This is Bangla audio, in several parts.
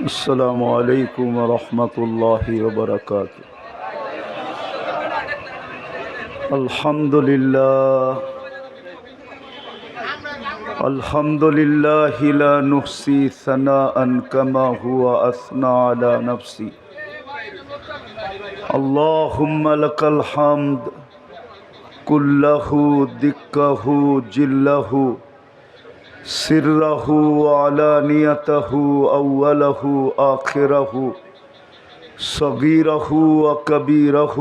السلام عليكم ورحمة الله وبركاته. الحمد لله الحمد لله لا نحصي ثناء كما هو أثنى على نفسي. اللهم لك الحمد كله دكه جله سره وعلانيته أوله آخره صغيره وكبيره.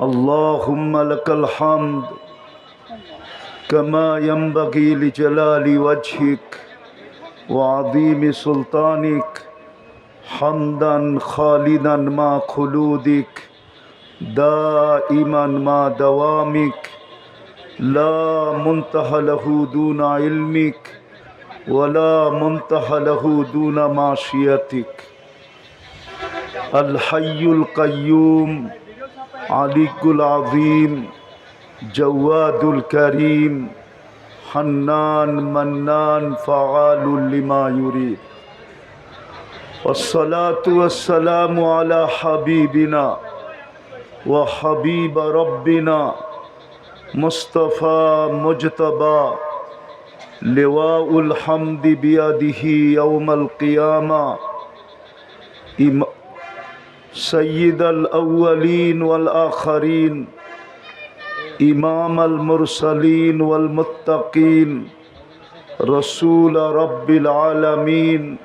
اللهم لك الحمد كما ينبغي لجلال وجهك وعظيم سلطانك حمدا خالدا مع خلودك دائما مع دوامك لا منتهى له دون علمك ولا منتهى له دون معصيتك. الحي القيوم علي العظيم جواد الكريم حنان منان فعال لما يريد. والصلاة والسلام على حبيبنا وحبيب ربنا مصطفى مجتبى لواء الحمد بيده يوم القيامة سيد الأولين والآخرين إمام المرسلين والمتقين رسول رب العالمين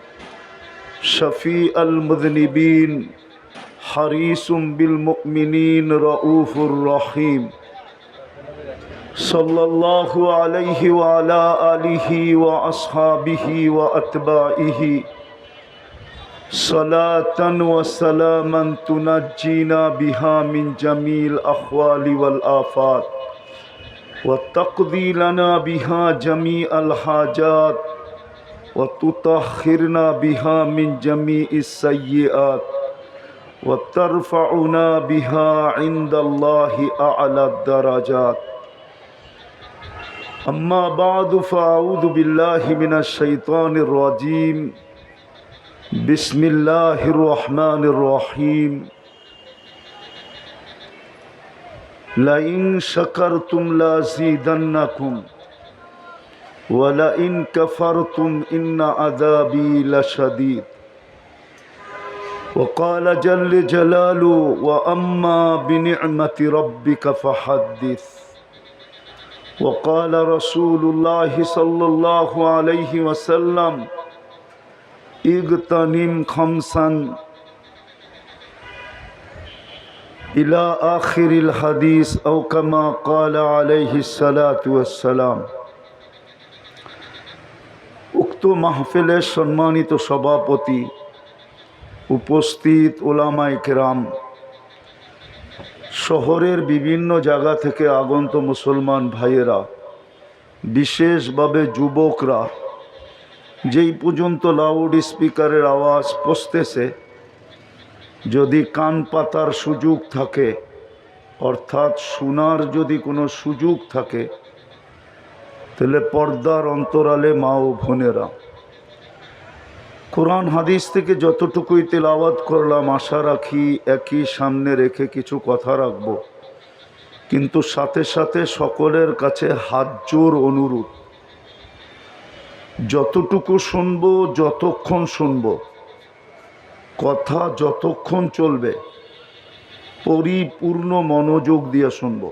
شفيع المذنبين حريص بالمؤمنين رؤوف رحيم صلى الله عليه وعلى آله وأصحابه وأتباعه صلاة وسلاما تنجينا بها من جميع الأحوال والآفات وتقضي لنا بها جميع الحاجات وتطهرنا بها من جميع السيئات وترفعنا بها عند الله أعلى الدرجات. أما بعد فأعوذ بالله من الشيطان الرجيم. بسم الله الرحمن الرحيم. لئن شكرتم لأزيدنكم ولئن كفرتم إن عذابي لشديد. وقال جل جلاله وأما بنعمة ربك فحدث. وقال رسول الله صلى الله عليه وسلم اغتنم خمسا إلى آخر الحديث أو كما قال عليه الصلاة والسلام. উক্ত মাহফিলের সম্মানিত সভাপতি, উপস্থিত ওলামায়ে কেরাম, শহরের বিভিন্ন জায়গা থেকে আগত মুসলমান ভাইয়েরা, বিশেষভাবে যুবকরা, যেই পর্যন্ত লাউড স্পিকারের আওয়াজ পৌঁছতেছে, যদি কান পাতার সুযোগ থাকে, অর্থাৎ শোনার যদি কোনো সুযোগ থাকে, তাহলে পর্দার অন্তরালে মা ও বোনেরা, কোরআন হাদিস থেকে যতটুকুই তেলাওয়াত করলাম, আশা রাখি একই সামনে রেখে কিছু কথা রাখব, কিন্তু সাথে সাথে সকলের কাছে হাত জোর অনুরোধ, যতটুকু শুনব, যতক্ষণ শুনব, কথা যতক্ষণ চলবে, পরিপূর্ণ মনোযোগ দিয়ে শুনব।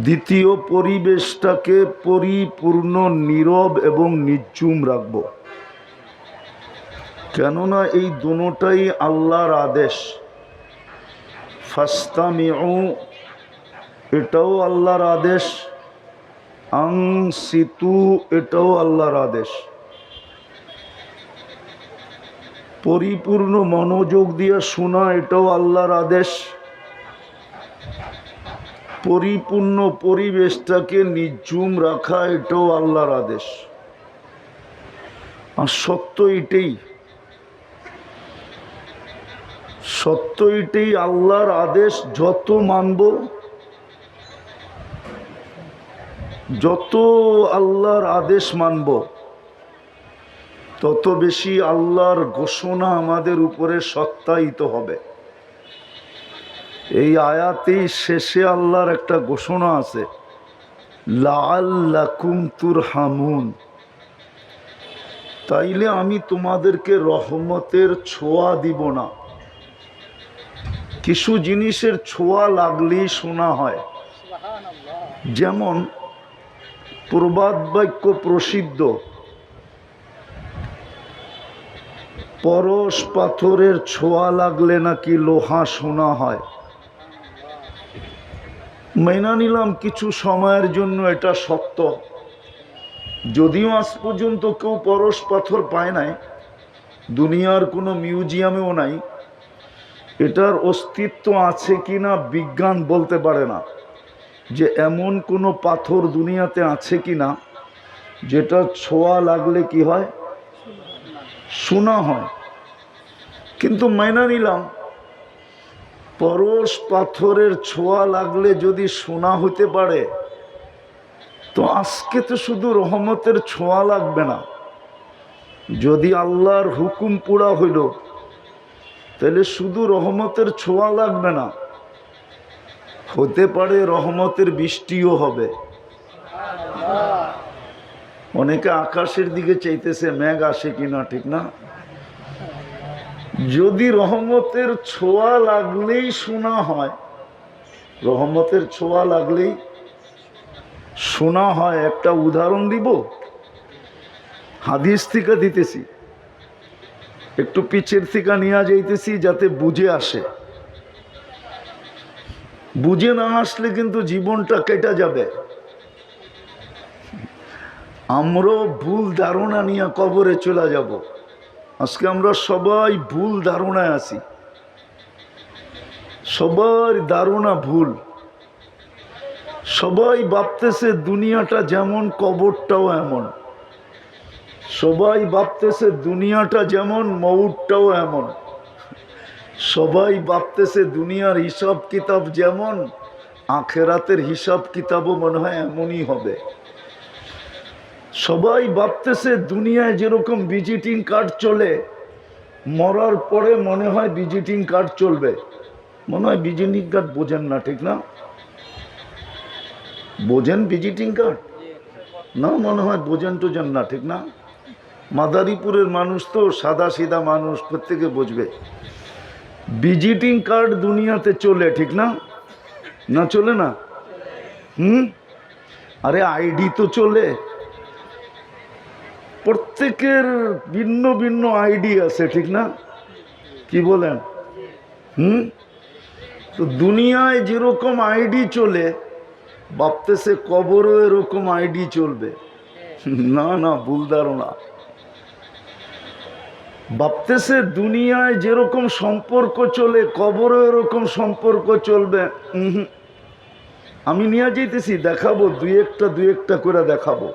দ্বিতীয়, পরিবেশটাকে পরিপূর্ণ নীরব এবং নির্জুম রাখব, কেননা এই দুটোটাই আল্লাহর আদেশ। ফাস্তামিউ, এটাও আল্লাহর আদেশ, আনসিতু, এটাও আল্লাহর আদেশ। পরিপূর্ণ মনোযোগ দিয়ে শোনা, এটাও আল্লাহর আদেশ। পরিপূর্ণ পরিবেশটাকে নির্জুম রাখা, এটাও আল্লাহর আদেশ। আর সত্য এটাই, সত্য এটাই, আল্লাহর আদেশ যত মানব, যত আল্লাহর আদেশ মানব, তত বেশি আল্লাহর ঘোষণা আমাদের উপরে সত্যায়িত হবে। এই আয়াতেই শেষে আল্লাহর একটা ঘোষণা আছে, লাআল্লাকুম তুরহামুন, তাইলে আমি তোমাদেরকে রহমতের ছোঁয়া দিব না। কিছু জিনিসের ছোঁয়া লাগলেই শোনা হয়। যেমন প্রবাদ বাক্য প্রসিদ্ধ, পরশ পাথরের ছোঁয়া লাগলে নাকি লোহা শোনা হয়। মেনে নিলাম কিছু সময়ের জন্য এটা সত্য, যদিও আজ পর্যন্ত কেউ পরশ পাথর পায় নাই, দুনিয়ার কোনো মিউজিয়ামেও নাই। এটার অস্তিত্ব আছে কিনা বিজ্ঞান বলতে পারে না, যে এমন কোনো পাথর দুনিয়াতে আছে কিনা যেটা ছোঁয়া লাগলে কি হয়, শোনা হয়। কিন্তু মেনে নিলাম পরশ পাথরের ছোঁয়া লাগলে যদি শোনা হতে পারে, তো আজকে তো শুধু রহমতের ছোঁয়া লাগবে না। যদি আল্লাহর হুকুম পুরা হইল, তাহলে শুধু রহমতের ছোঁয়া লাগবে না, হতে পারে রহমতের বৃষ্টিও হবে। অনেকে আকাশের দিকে চাইতেছে মেঘ আসে কিনা, ঠিক না? যদি রহমতের ছোঁয়া লাগলেই শোনা হয়, রহমতের ছোঁয়া লাগলেই শোনা হয়। একটা উদাহরণ দিব, হাদিস থেকে দিতেছি, একটু পিছের থেকে নিয়ে যাইতেছি যাতে বুঝে আসে। বুঝে না আসলে কিন্তু জীবনটা কেটে যাবে। আমরাও ভুল ধারণা নিয়ে কবরে চলে যাব। আজকে আমরা সবাই ভুল ধারণায় আছি, সবার ধারণা ভুল। সবাই ভাবতেছে দুনিয়াটা যেমন কবরটাও এমন, সবাই ভাবতেছে দুনিয়াটা যেমন মউতটাও এমন, সবাই ভাবতেছে দুনিয়ার হিসাব কিতাব যেমন আখেরাতের হিসাব কিতাবও মনে হয় এমনই হবে। সবাই ভাবতেছে দুনিয়ায় যেরকম ভিজিটিং কার্ড চলে, মরার পরে মনে হয় ভিজিটিং কার্ড চলবে। মনে হয় ভিজিটিং কার্ড বোঝেন না, ঠিক না? বোঝেন ভিজিটিং কার্ড না? মনে হয় বোঝেন টোঝেন না, ঠিক না? মাদারীপুরের মানুষ তো সাদা সিধা মানুষ, প্রত্যেকে বুঝবে। ভিজিটিং কার্ড দুনিয়াতে চলে, ঠিক না? না চলে না? আরে আইডি তো চলে, প্রত্যেকের ভিন্ন ভিন্ন আইডি আছে, ঠিক না? কি বলেন? তো দুনিয়ায় যেরকম আইডি চলে, ভাবতেছে কবরও এরকম আইডি চলবে। না না, ভুল ধারণা। ভাবতেছে দুনিয়ায় যেরকম সম্পর্ক চলে, কবরও এরকম সম্পর্ক চলবে। আমি নিয়ে যেতেছি, দেখাবো দুই একটা করে দেখাবো,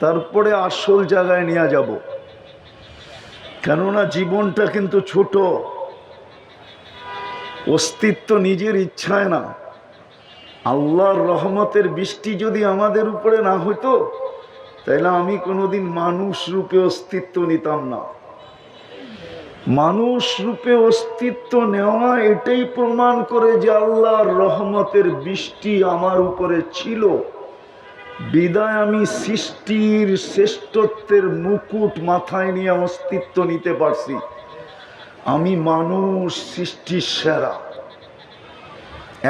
তারপরে আসল জায়গায় নিয়ে যাব। কেননা জীবনটা কিন্তু ছোট, অস্তিত্ব নিজের ইচ্ছায় না। আল্লাহর রহমতের বৃষ্টি যদি আমাদের উপরে না হইতো, তাইলে আমি কোনোদিন মানুষ রূপে অস্তিত্ব নিতাম না। মানুষ রূপে অস্তিত্ব নেওয়া এটাই প্রমাণ করে যে আল্লাহর রহমতের বৃষ্টি আমার উপরে ছিল, বিদায় আমি সৃষ্টির শ্রেষ্ঠত্বের মুকুট মাথায় নিয়ে অস্তিত্ব নিতে পারছি। আমি মানুষ সৃষ্টির সেরা,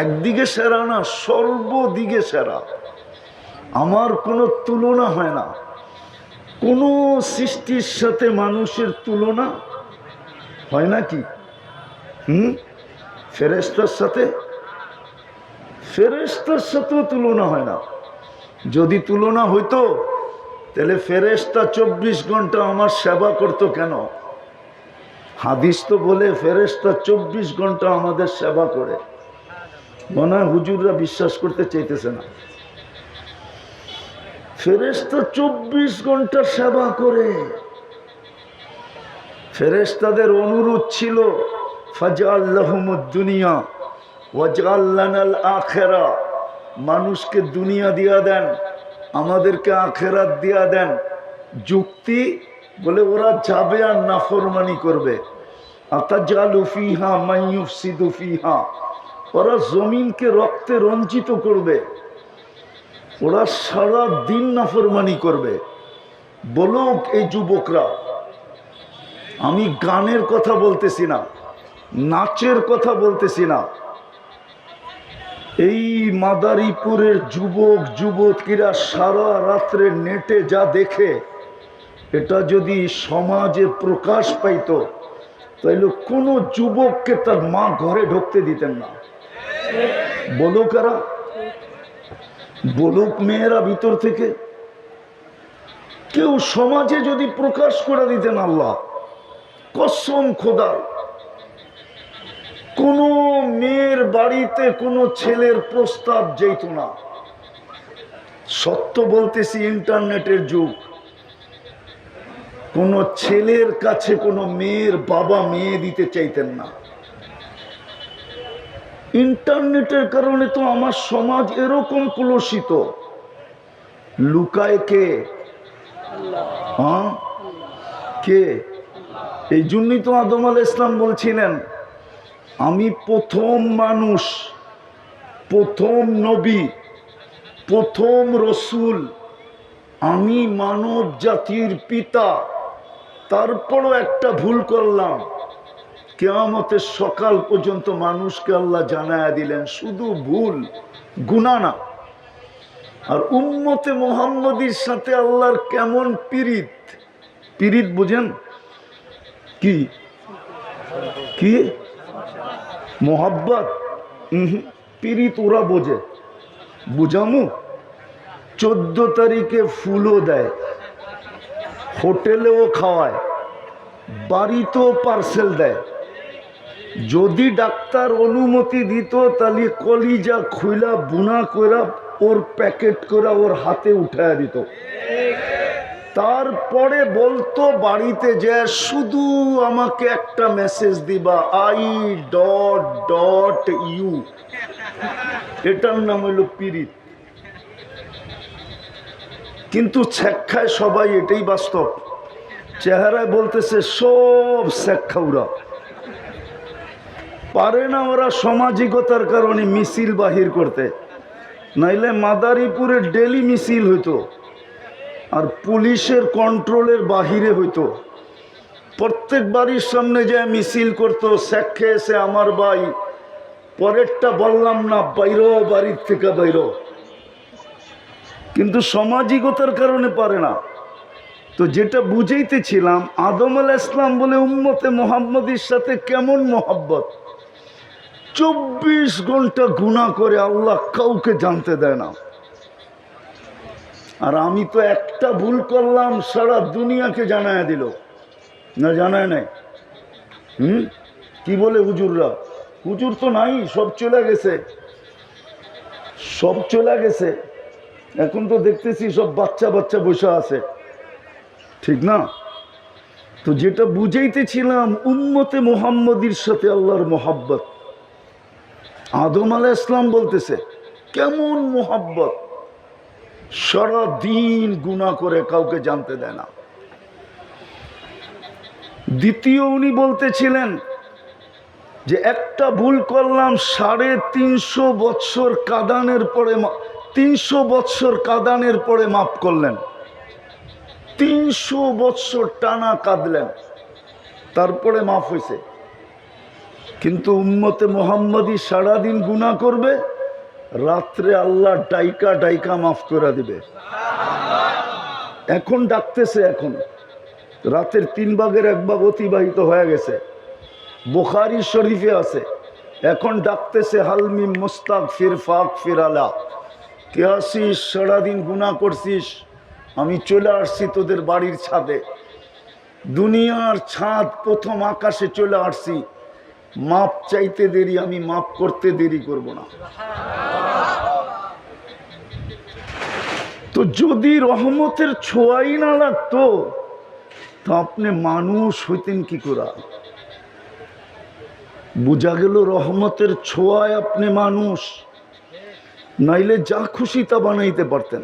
একদিকে সেরা না, সর্বদিকে সেরা। আমার কোনো তুলনা হয় না, কোনো সৃষ্টির সাথে মানুষের তুলনা হয় নাকি? ফেরেশতার সাথেও তুলনা হয় না। যদি তুলনা হইতো, তাহলে ফেরেশতা 24 ঘন্টা আমার সেবা করতো কেন? হাদিস তো বলে ফেরেশতা 24 ঘন্টা আমাদের সেবা করে। মনে হয় হুজুররা বিশ্বাস করতে চাইতেছে না। ফেরেশতা 24 ঘন্টা সেবা করে। ফেরেশতাদের অনুরোধ ছিল, ফাজআল লাহুমুদ দুনিয়া ওয়াজআল লানাল আখিরা, মানুষকে দুনিয়া দিয়া দেন, আমাদেরকে আখিরাত দিয়া দেন। যুক্তি, বলে ওরা যাবে আর নাফরমানি করবে। আতাজালু ফিহা মান ইউফসিদু ফিহা, ওরা জমিনকে রক্তে রঞ্জিত করবে, ওরা সারা দিন নাফরমানি করবে। বলুক এই যুবকরা, আমি গানের কথা বলতেছি না, নাচের কথা বলতেছি না। এই মাদারীপুরের যুবক যুবতীরা সারা রাত্রে নেটে যা দেখে, এটা যদি সমাজে প্রকাশ পাইত তাইলে কোনো যুবককে তার মা ঘরে ঢুকতে দিতেন না। বলো কারা? বলুক মেয়েরা ভিতর থেকে। কেউ সমাজে যদি প্রকাশ করে দিতেন, আল্লাহ কসম খোদার, কোন মেয়ের বাড়িতে কোনো ছেলের প্রস্তাব যেত না। সত্য বলতেছি, ইন্টারনেটের যুগ, কোন ছেলের কাছে কোনো মেয়ের বাবা মেয়ে দিতে চাইতেন না। ইন্টারনেটের কারণে তো আমার সমাজ এরকম কলুষিত। লুকায় কে? হ্যাঁ, কে? এই জন্যই তো আদম আলাইহিস সালাম বলছিলেন, আমি প্রথম মানুষ, প্রথম নবী, প্রথম রসুল, আমি মানব জাতির পিতা। তারপরও একটা ভুল করলাম, কিয়ামতের সকাল পর্যন্ত মানুষকে আল্লাহ জানায়া দিলেন শুধু ভুল, গুনাহ না। আর উম্মতে মুহাম্মদীর সাথে আল্লাহর কেমন পিরিত, পিরিত বুঝেন? কি কি মোহাব্বত? পিরিত ওরা বোঝে, বুঝামু? 14 তারিখে ফুলও দেয়, হোটেলেও খাওয়ায়, বাড়িতেও পার্সেল দেয়। যদি ডাক্তার অনুমতি দিত তাহলে কলিজা খুইলা বুনা কইরা ওর প্যাকেট করে ওর হাতে উঠায় দিত। তারপরে বলতো বাড়িতে যে শুধু আমাকে একটা মেসেজ দিবা, I.U, এটার নাম হইল পিরিত। কিন্তু ছেক্ষায় সবাই, এটাই বাস্তব। চেহারায় বলতেছে সব ছেক্ষাউরা, পারে না ওরা সামাজিকতার কারণে মিছিল বাহির করতে, নাইলে মাদারীপুরে ডেলি মিছিল হইতো আর পুলিশের কন্ট্রোলের বাহিরে হইতো। প্রত্যেক বাড়ির সামনে যে মিছিল করতো, শেখে এসে আমার ভাই, পরেরটা বললাম না, বাইরো বাড়ির থেকে বাইরো। কিন্তু সামাজিকতার কারণে পারে না। তো যেটা বুঝাইতেছিলাম, আদম আলাইহিস সালাম বলে উম্মতে মুহাম্মদীর সাথে কেমন মোহাব্বত। 24 ঘন্টা গুনাহ করে আল্লাহ কাউকে জানতে দেয় না। আর আমি তো একটা ভুল করলাম, সারা দুনিয়াকে জানায় দিল, না জানায় নাই? কি বলে হুজুররা? হুজুর তো নাই, সব চলে গেছে, সব চলে গেছে। এখন তো দেখতেছি সব বাচ্চা বাচ্চা বসে আছে, ঠিক না? তো যেটা বুঝাইতেছিলাম, উম্মতে মুহাম্মদীর সাথে আল্লাহর মোহাব্বত। আদম আলাইহিস সালাম বলতেছে কেমন মোহাব্বত, সারা দিন গুনাহ করে কাউকে জানতে দেয় না। দ্বিতীয় উনি বলতেছিলেন যে একটা ভুল করলাম, 350 বৎসর কাঁদানের পরে, 300 বৎসর কাঁদানের পরে মাফ করলেন। 300 বৎসর টানা কাঁদলেন, তারপরে মাফ হয়েছে। কিন্তু উম্মতে মুহাম্মদী সারাদিন গুনাহ করবে, রাত্রে আল্লাহ ডাইকা ডাইকা মাফ করে দিবে। এখন ডাকতেছে, এখন রাতের 3 ভাগের 1 ভাগ অতিবাহিত হয়ে গেছে, বুখারী শরীফে আছে। এখন ডাকতেছে, হালমি মুস্তাগফির ফাগফির আলা, কে আসিস? সারাদিন গুনাহ করছিস, আমি চলে আসছি তোদের বাড়ির ছাদে, দুনিয়ার ছাদ, প্রথম আকাশে চলে আসছি। মাপ চাইতে দেরি, আমি মাপ করতে দেরি করব না। তো যদি রহমতের ছোঁয়াই না লাগতো তো আপনি মানুষ হইতেন কি করে? বুঝা গেল রহমতের ছোঁয়ায় আপনি মানুষ, নাইলে যা খুশি তা বানাইতে পারতেন।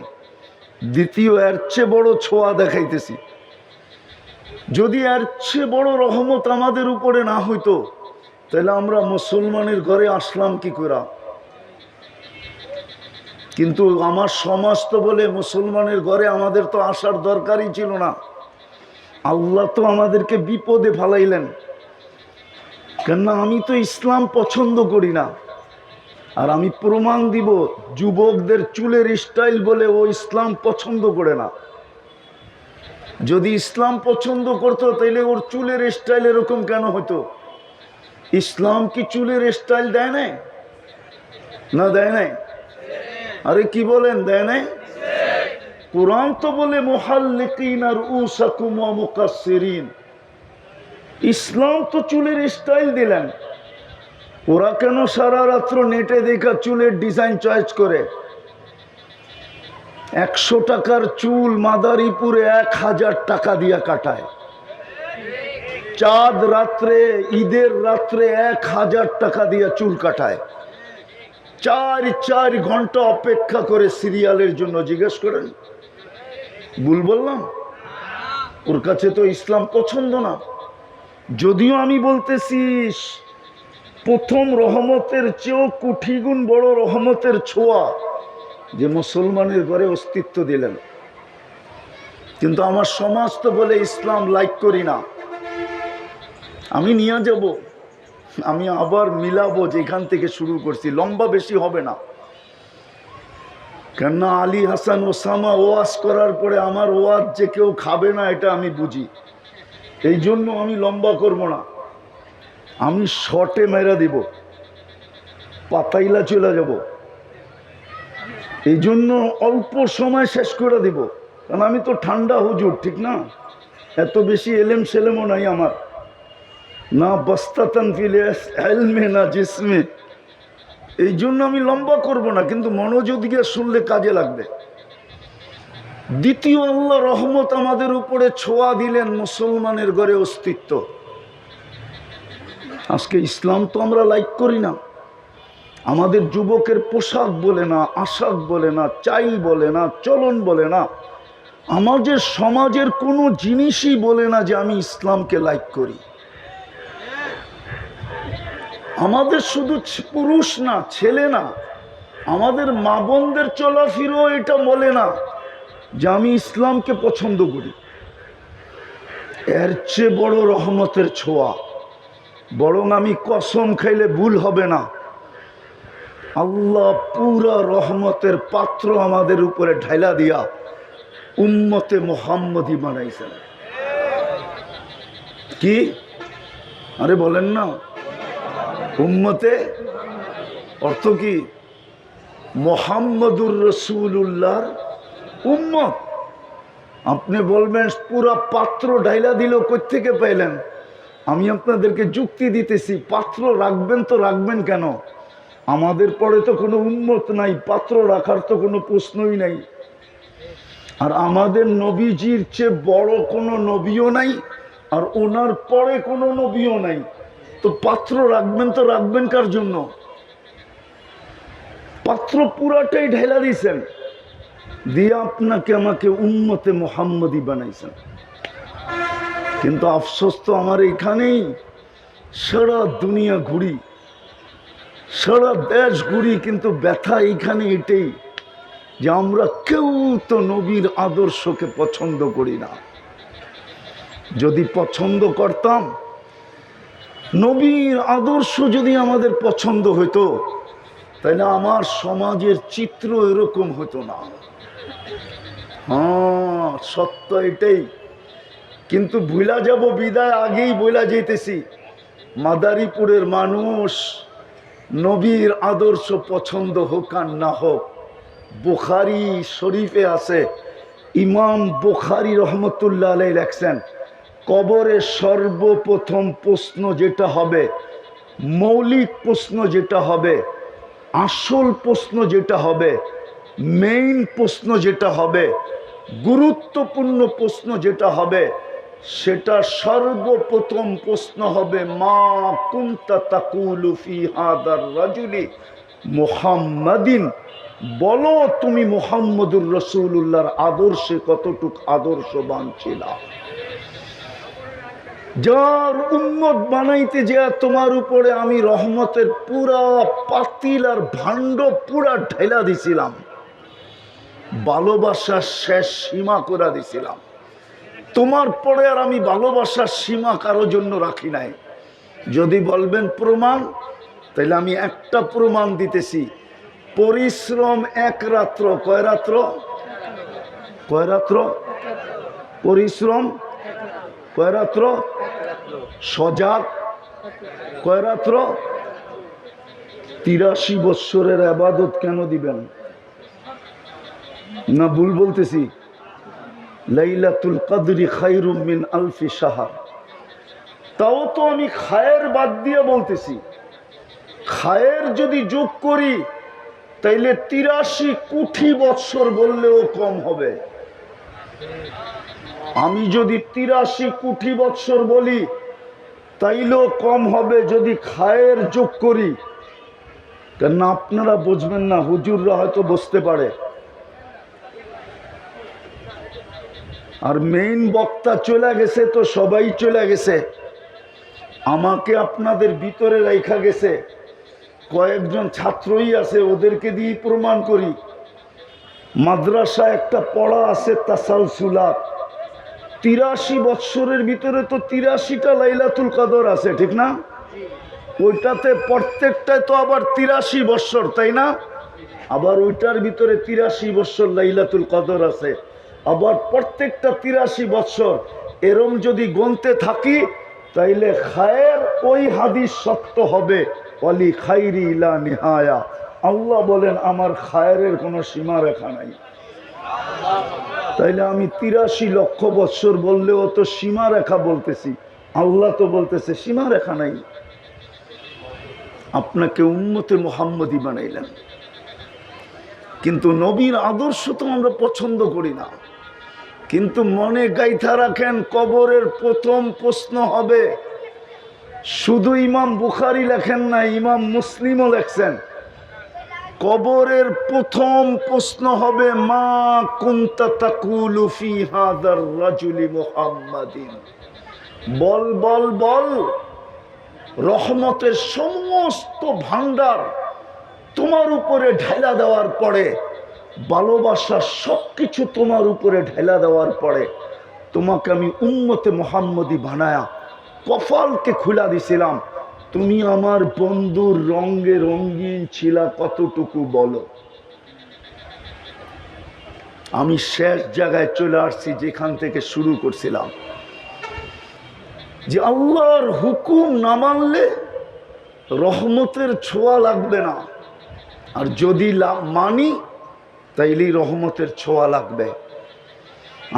দ্বিতীয়, এর চেয়ে বড় ছোঁয়া দেখাইতেছি। যদি এর চেয়ে বড় রহমত আমাদের উপরে না হইতো তাহলে আমরা মুসলমানের ঘরে আসলাম কি করে? কিন্তু আমার সমাজ তো বলে মুসলমানের ঘরে আমাদের তো আসার দরকারই ছিল না। আল্লাহ তো আমাদেরকে বিপদে ফালাইলেন, কেননা আমি তো ইসলাম পছন্দ করি না। আর আমি প্রমাণ দিব, যুবকদের চুলের স্টাইল বলে ও ইসলাম পছন্দ করে না। যদি ইসলাম পছন্দ করতো তাইলে ওর চুলের স্টাইল এরকম কেন হতো? ইসলাম কি চুলের স্টাইল দেয় নাই? না দেয় নাই? আরে কি বলেন, দেয় নাই? কোরআন তো বলে মুহাল্লিকিন আর উসাকুম ওয়া মুকাসসিরিন। ইসলাম তো চুলের স্টাইল দিলেন। ওরা কেন সারা রাত্র নেটে দেখা চুলের ডিজাইন চয়েস করে? 100 টাকার চুল মাদারীপুরে 1000 টাকা দিয়া কাটায়। চাঁদ রাত্রে, ঈদের রাত্রে 1000 টাকা দিয়া চুল কাটায়। 4 ঘন্টা অপেক্ষা করে সিরিয়ালের জন্য। জিজ্ঞেস করেন, ভুল বললাম? ওর কাছে তো ইসলাম পছন্দ না। যদিও আমি বলতেছি প্রথম রহমতের চেয়েও কোটি গুণ বড় রহমতের ছোঁয়া যে মুসলমানের ঘরে অস্তিত্ব দিলেন। কিন্তু আমার সমাজ তো বলে ইসলাম লাইক করি না। আমি নিয়ে যাব, আমি আবার মিলাবো যেখান থেকে শুরু করছি। লম্বা বেশি হবে না, কেননা আলী হাসান ওসামা ওয়াজ করার পরে আমার ওয়াজ যে কেউ খাবে না এটা আমি বুঝি। এই জন্য আমি লম্বা করব না, আমি শর্টে মেরা দিব, পাতাইলা চলে যাব। এই জন্য অল্প সময় শেষ করে দিব, কারণ আমি তো ঠান্ডা হুজুর, ঠিক না? এত বেশি এলেম সেলেমও নাই আমার, না বস্তাতান ফিল ইলমে না জিসমে। এই জন্য আমি লম্বা করব না, কিন্তু মনোযোগ দিয়ে শুনলে কাজে লাগবে। দ্বিতীয়, আল্লাহ রহমত আমাদের উপরে ছোঁয়া দিলেন, মুসলমানের ঘরে অস্তিত্ব। আজকে ইসলাম তো আমরা লাইক করি না। আমাদের যুবকের পোশাক বলে না, আশাক বলে না, চাইল বলে না, চলন বলে না, আমাদের সমাজের কোনো জিনিসই বলে না যে আমি ইসলামকে লাইক করি। আমাদের শুধু পুরুষ না, ছেলে না, আমাদের মা বোনদের চলাফেরা এটা বলে না যে আমি ইসলামকে পছন্দ করি। এর চেয়ে বড় রহমতের ছোঁয়া, বরং আমি কসম খাইলে ভুল হবে না, আল্লাহ পুরা রহমতের পাত্র আমাদের উপরে ঢাইলা দিয়া উম্মতে মুহাম্মদী বানাইছেন। কি আরে বলেন না, উম্মতে অর্থ কি? মুহাম্মদুর রাসূলুল্লাহর উম্মত। আপনি বলবেন পুরা পাত্র ঢাইলা দিল, কোত্থেকে পাইলেন? আমি আপনাদেরকে যুক্তি দিতেছি, পাত্র রাখবেন তো রাখবেন কেন? আমাদের পরে তো কোনো উম্মত নাই, পাত্র রাখার তো কোনো প্রশ্নই নাই। আর আমাদের নবীজির চেয়ে বড় কোনো নবীও নাই, আর ওনার পরে কোনো নবীও নাই, তো পাত্র রাখবেন তো রাখবেন কার জন্য? পাত্র পুরাটাই ঢেলা দিয়েছেন, দিয়ে আপনাকে আমাকে উম্মতে মুহাম্মদী বানাইছেন। কিন্তু আফসোস তো আমার এখানেই, সারা দুনিয়া ঘুরি, সারা দেশ ঘুরি, কিন্তু ব্যথা এইখানে এটাই যে আমরা কেউ তো নবীর আদর্শকে পছন্দ করি না। যদি পছন্দ করতাম, নবীর আদর্শ যদি আমাদের পছন্দ হইতো, তাহলে আমার সমাজের চিত্র এরকম হতো না। হ্যাঁ, সত্য এটাই। কিন্তু ভুলা যাব বিদায় আগেই বইলা যেতেছি, মাদারীপুরের মানুষ নবীর আদর্শ পছন্দ হোক আর না হোক, বুখারী শরীফে আছে, ইমাম বুখারী রহমতুল্লাহ আলাইহি লেখছেন, কবরে সর্বপ্রথম প্রশ্ন যেটা হবে, মৌলিক প্রশ্ন যেটা হবে, আসল প্রশ্ন যেটা হবে, মেইন প্রশ্ন যেটা হবে, গুরুত্বপূর্ণ প্রশ্ন যেটা হবে, সেটা সর্বপ্রথম প্রশ্ন হবে, মা কুনতা তাকুলু ফি হাদার রাজুলি মুহাম্মাদিন। বলো তুমি মুহাম্মদুর রাসূলুল্লাহর আদর্শে কতটুক আদর্শবান ছিলা। যার উম্মত বানাইতে যে তোমার উপরে আমি রহমতের পুরা পাতিল আর ভাণ্ড পুরা ঢেলা দিছিলাম, ভালোবাসার শেষ সীমা করে দিছিলাম। তোমার পরে আর আমি ভালোবাসার সীমা কারোর জন্য রাখি নাই। যদি বলবেন প্রমাণ, তাহলে আমি একটা প্রমাণ দিতেছি। পরিশ্রম এক রাত্র, কয় রাত্র? কয় রাত্র পরিশ্রম? কয় রাত্র? সজাগ কয় রাত্র? 83 বৎসরের ইবাদত কেন দিবেন? না ভুল বলতেছি? লাইলাতুল কদরি খায়রুম মিন আলফি শাহর। তাও তো আমি খায়ের বাদ দিয়ে বলতেছি। খায়ের যদি যোগ করি তাইলে 83 কোটি বৎসর বললেও কম হবে। আমি যদি 83 কোটি বৎসর বলি তাইলেও কম হবে যদি খায়ের যোগ করি। কেন আপনারা বুঝবেন না, হুজুররা হয়তো বুঝতে পারে। আর মেইন বক্তা চলে গেছে তো সবাই চলে গেছে, আমাকে আপনাদের ভিতরে রাখা গেছে। কয়েকজন ছাত্রই আছে, ওদেরকে দিয়ে প্রমাণ করি। মাদ্রাসা একটা পড়া আছে তাসালসুলাত, 83 বৎসরের ভিতরে তো 83টা লাইলাতুল কদর আছে, ঠিক না? ওইটাতে প্রত্যেকটায় তো আবার 83 বৎসর, তাই না? আবার ওইটার ভিতরে 83 বৎসর লাইলাতুল কদর আছে, আবার প্রত্যেকটা 83 বৎসর। এরম যদি গণতে থাকি তাইলে খায়ের ওই হাদিস সত্য হবে, ওয়ালি খাইরি ইলা নিহায়া। আল্লাহ বলেন আমার খায়েরের কোনো সীমা রেখা নাই। তাইলে আমি 83 লক্ষ বৎসর বললেও তো সীমা রেখা বলতেছি, আল্লাহ তো বলতেছে সীমা রেখা নাই। আপনাকে উম্মতে মুহাম্মদী বানাইলেন, কিন্তু নবীর আদর্শ তো আমরা পছন্দ করি না। কিন্তু মনে গাইথা রাখেন, কবরের প্রথম প্রশ্ন হবে, শুধু ইমাম বুখারী লেখেন না, ইমাম মুসলিমও লেখছেন, কবরের প্রথম প্রশ্ন হবে মা কুনতা তাকুলু ফি হাযার রাজুলি মুহাম্মাদিন। বল বল বল, রহমতের সমস্ত ভান্ডার তোমার উপরে ঢেলা দেওয়ার পরে, ভালোবাসার সবকিছু তোমার উপরে ঢেলা দেওয়ার পরে তোমাকে আমি উম্মতে মুহাম্মদী বানায়া কপালকে খুলা দিছিলাম। তুমি আমার বন্ধুর রঙে রঙিন ছিলা কতটুকু বলো। আমি শেষ জায়গায় চলে আসছি যেখান থেকে শুরু করছিলাম, যে আল্লাহর হুকুম না মানলে রহমতের ছোঁয়া লাগবে না, আর যদি মানি তাইলেই রহমতের ছোঁয়া লাগবে।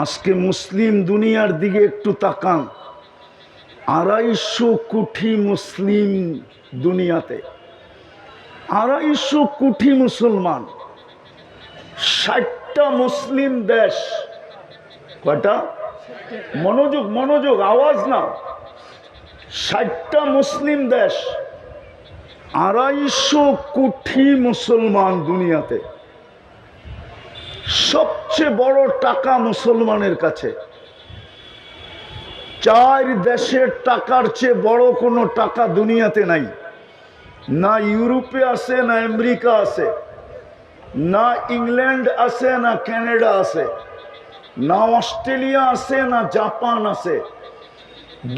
আজকে মুসলিম দুনিয়ার দিকে একটু তাকান, 250 কোটি মুসলিম দুনিয়াতে, 250 কোটি মুসলমান, 60টা মুসলিম দেশ। কয়টা? মনোযোগ মনোযোগ, আওয়াজ না। 60টা মুসলিম দেশ, 250 কোটি মুসলমান দুনিয়াতে। সবচেয়ে বড় টাকা মুসলমানের কাছে। 4 দেশের টাকার চেয়ে বড় কোনো টাকা দুনিয়াতে নাই। না ইউরোপে আছে, না আমেরিকা আছে, না ইংল্যান্ড আছে, না কানাডা আছে, না অস্ট্রেলিয়া আছে, না জাপান আছে।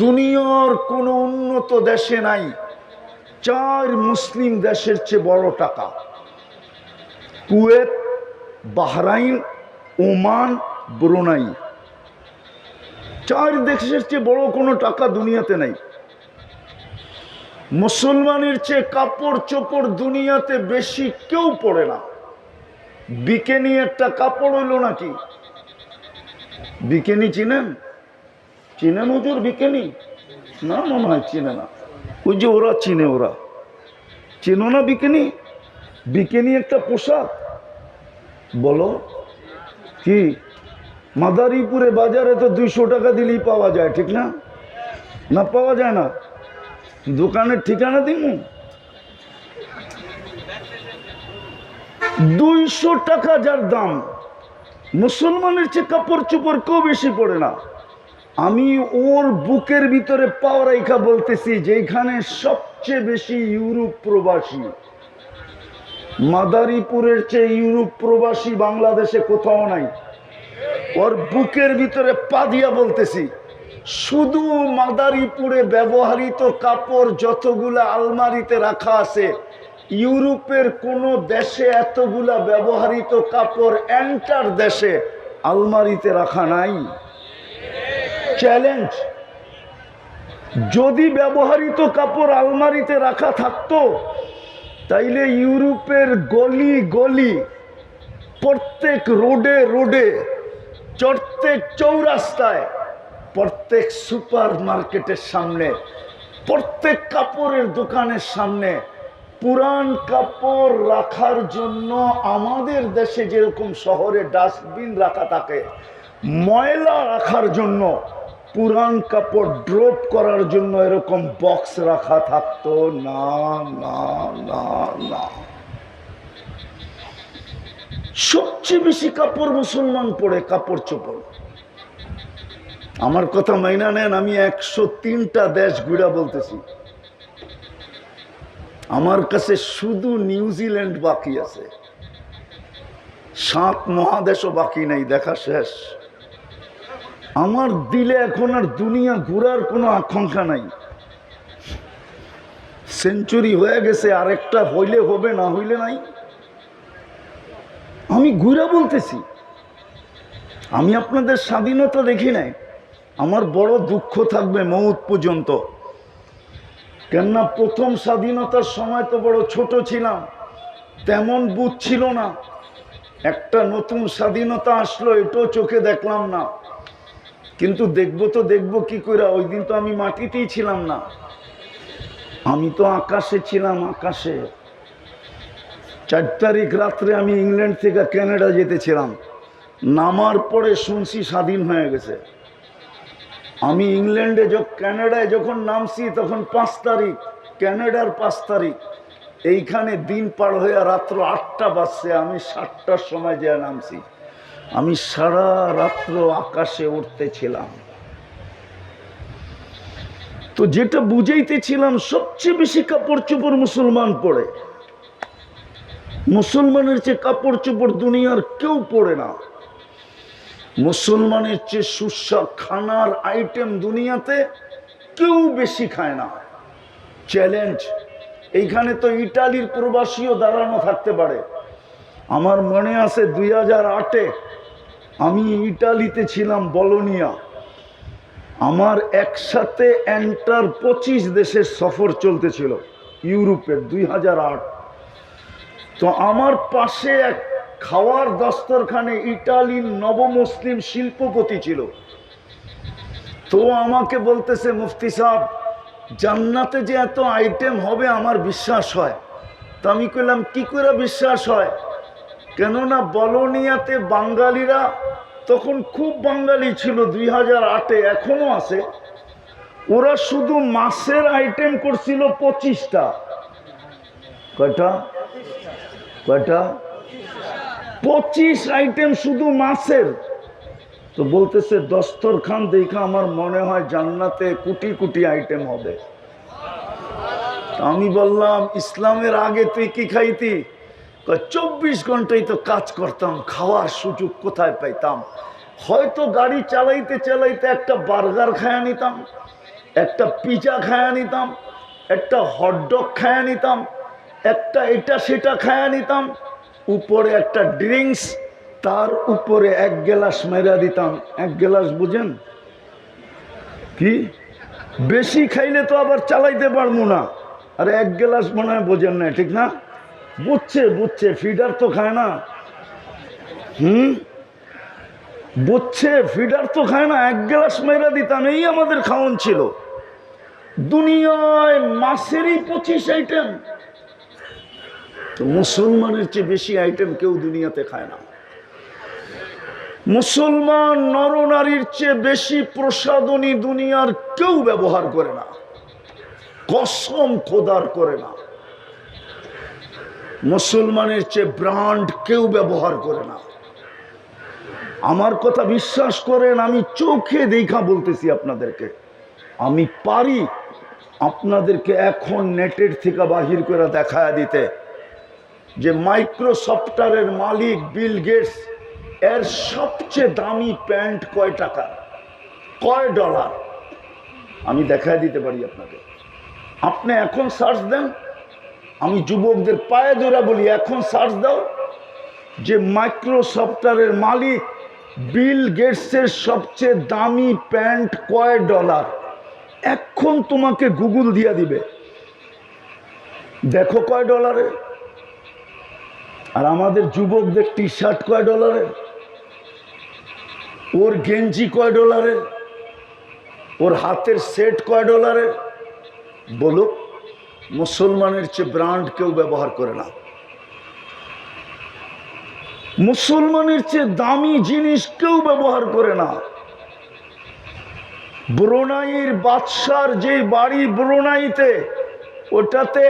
দুনিয়ার কোনো উন্নত দেশে নাই 4 মুসলিম দেশের চেয়ে বড় টাকা। কুয়েত, বাহরাইন, ওমান, ব্রুনাই, 4 দেশের চেয়ে বড় কোনো টাকা দুনিয়াতে নাই। মুসলমানের চেয়ে কাপড় চোপড় দুনিয়াতে বেশি কেউ পরে না। বিকেনি একটা কাপড় হইল নাকি? বিকেনি চিনেন? চিনেন হুজুর বিকেনি? না মনে হয় চিনে না। ওই যে ওরা চিনে, ওরা চেনো না বিকেনি? বিকেনি একটা পোশাক। বলো কি? মাদারীপুরে বাজারে তো 200 টাকা দিলেই পাওয়া যায়, ঠিক না? না পাওয়া যায় না? দোকানের ঠিকানা দিব? 200 টাকা যার দাম, মুসলমানের চেয়ে কাপড় চোপড় কেউ বেশি পড়ে না। আমি ওর বুকের ভিতরে পাও রাইখা বলতেছি যেখানে সবচেয়ে বেশি ইউরোপ প্রবাসী, মাদারীপুরের চেয়ে ইউরোপ প্রবাসী বাংলাদেশে কোথাও নাই। ওর বুকের ভিতরে পা দিয়া বলতেছি, শুধু মাদারীপুরে ব্যবহৃত কাপড় যতগুলা আলমারিতে রাখা আছে, ইউরোপের কোন দেশে এতগুলা ব্যবহৃত কাপড় এন্টার দেশে আলমারিতে রাখা নাই। চ্যালেঞ্জ। যদি ব্যবহৃত কাপড় আলমারিতে রাখা থাকতো, তাইলে ইউরোপের গলি গলি, প্রত্যেক রোডে রোডে, প্রত্যেক চৌরাস্তায়, প্রত্যেক সুপার মার্কেটের সামনে, প্রত্যেক কাপড়ের দোকানের সামনে পুরান কাপড় রাখার জন্য আমাদের দেশে যেরকম শহরে ডাস্টবিন রাখা থাকে, ময়লা রাখার জন্য, পুরান কাপড় ড্রপ করার জন্য এরকম বক্স রাখা থাকতো না, না, না, না। সবচেয়ে বেশি কাপড় মুসলমান পরে, কাপড় চোপড়। আমার কথা মাইনা নেন, আমি 103টা দেশ ঘুরা বলতেছি। আমার কাছে শুধু নিউজিল্যান্ড বাকি আছে, 7 মহাদেশও বাকি নাই, দেখা শেষ। আমার দিলে এখন আর দুনিয়া ঘুরার কোনো আকাঙ্ক্ষা নাই। সেঞ্চুরি হয়ে গেছে, আরেকটা হইলে হবে, না হইলে নাই। আমি ঘুরা বলতেছি, আমি আপনাদের স্বাধীনতা দেখি নাই। আমার বড় দুঃখ থাকবে মৌত পর্যন্ত, কেননা প্রথম স্বাধীনতার সময় তো বড় ছোট ছিলাম, তেমন বুঝ ছিল না। একটা নতুন স্বাধীনতা আসলো, এটাও চোখে দেখলাম না। কিন্তু দেখবো তো দেখবো কি করে, ওই দিন তো আমি মাটিতেই ছিলাম না, আমি তো আকাশে ছিলাম, আকাশে। 4 তারিখ রাত্রে আমি ইংল্যান্ড থেকে কানাডা যেতেছিলাম, নামার পরে শুনছি স্বাধীন হয়ে গেছে। আমি ইংল্যান্ডে কানাডায় যখন নামছি তখন 5 তারিখ, কানাডার 5 তারিখ। এইখানে দিন পার হয়ে রাত্র 8টা বাজছে, আমি 7টার সময় যে নামছি। আমি সারা রাত্র আকাশে উঠতেছিলাম। তো যেটা বুঝাইতেছিলাম, সবচেয়ে বেশি কাপড় চোপড় মুসলমান পরে। মুসলমানের চেয়ে কাপড় চোপড় দুনিয়ার কেউ পরে না। মুসলমানের চেয়ে সুস্বাদু খানার আইটেম দুনিয়াতে কেউ বেশি খায় না। চ্যালেঞ্জ। এইখানে তো ইটালির প্রবাসীও দাঁড়ানো থাকতে পারে। আমার মনে আছে 2008-এ আমি ইটালিতে ছিলাম, বলোনিয়া। আমার একসাথে এন্টার 25 দেশের সফর চলতেছিল ইউরোপের, 2008। তো আমার পাশে এক খাওয়ার দস্তরখানে ইটালির নবমুসলিম শিল্পপতি ছিল। তো আমাকে বলতেছে, মুফতি সাহেব, জান্নাতে যে এত আইটেম হবে আমার বিশ্বাস হয়। তো আমি কইলাম, কি করে বিশ্বাস হয়? কেননা বলোনিয়াতে বাঙালিরা তখন খুব বাঙালি ছিল, 2008-এ, এখনো আছে। ওরা শুধু মাছের আইটেম করছিল 25টা। কয়টা? 25 আইটেম শুধু মাছের। তো বলতেছে, দস্তরখান দেখা আমার মনে হয় জান্নাতে কোটি কোটি আইটেম হবে। আমি বললাম, ইসলামের আগে তুই কি খাইতি? 24 ঘন্টাই তো কাজ করতাম, খাওয়ার সুযোগ কোথায় পাইতাম? হয়তো গাড়ি চালাইতে চালাইতে একটা বার্গার খায়া নিতাম, একটা পিজা খায়া নিতাম, একটা হটডগ খায়া নিতাম, একটা এটা সেটা খায়া নিতাম, উপরে একটা ড্রিঙ্কস, তার উপরে 1 গ্লাস মেরা দিতাম। 1 গ্লাস বুঝেন কি? বেশি খাইলে তো আবার চালাইতে পারবো না। আর 1 গ্লাস মনে হয় বোঝেন না, ঠিক না? বুঝছে, ফিডার তো খায় না। বুঝছে, ফিডার তো খায় না। 1 গ্লাস মেরা দিতাম, এই আমাদের খাওয়ান ছিল। দুনিয়ায় মাছেরই 25 আইটেম। মুসলমানের চেয়ে বেশি আইটেম কেউ দুনিয়াতে খায় না। মুসলমান নরনারীর চেয়ে বেশি প্রসাধনী দুনিয়ার কেউ ব্যবহার করে না, কসম খোদার করে না। মুসলমানের চেয়ে ব্র্যান্ড কেউ ব্যবহার করে না। আমার কথা বিশ্বাস করেন, আমি চোখে দেখা বলতেছি আপনাদেরকে। আমি পারি আপনাদেরকে এখন নেটের থেকে বাহির করে দেখায় দিতে যে মাইক্রোসফটের মালিক বিল গেটস এর সবচেয়ে দামি প্যান্ট কয় টাকা, কয় ডলার, আমি দেখায় দিতে পারি আপনাকে। আপনি এখন সার্চ দেন, আমি যুবকদের পায়ে ধরে বলি, এখন সার্চ দাও যে মাইক্রোসফটের মালিক বিল গেটসের সবচেয়ে দামি প্যান্ট কয় ডলার, এখন তোমাকে গুগল দিয়া দিবে, দেখো কয় ডলারে। আর আমাদের যুবকদের টি শার্ট কয় ডলারে, ওর গেঞ্জি কয় ডলারে, ওর হাতের সেট কয় ডলারে। বলো, মুসলমানের চেয়ে ব্র্যান্ড কেউ ব্যবহার করে না, মুসলমানের চেয়ে দামি জিনিস কেউ ব্যবহার করে না। ব্রুনাইয়ের বাদশার যে বাড়ি ব্রুনাইতে, ওটাতে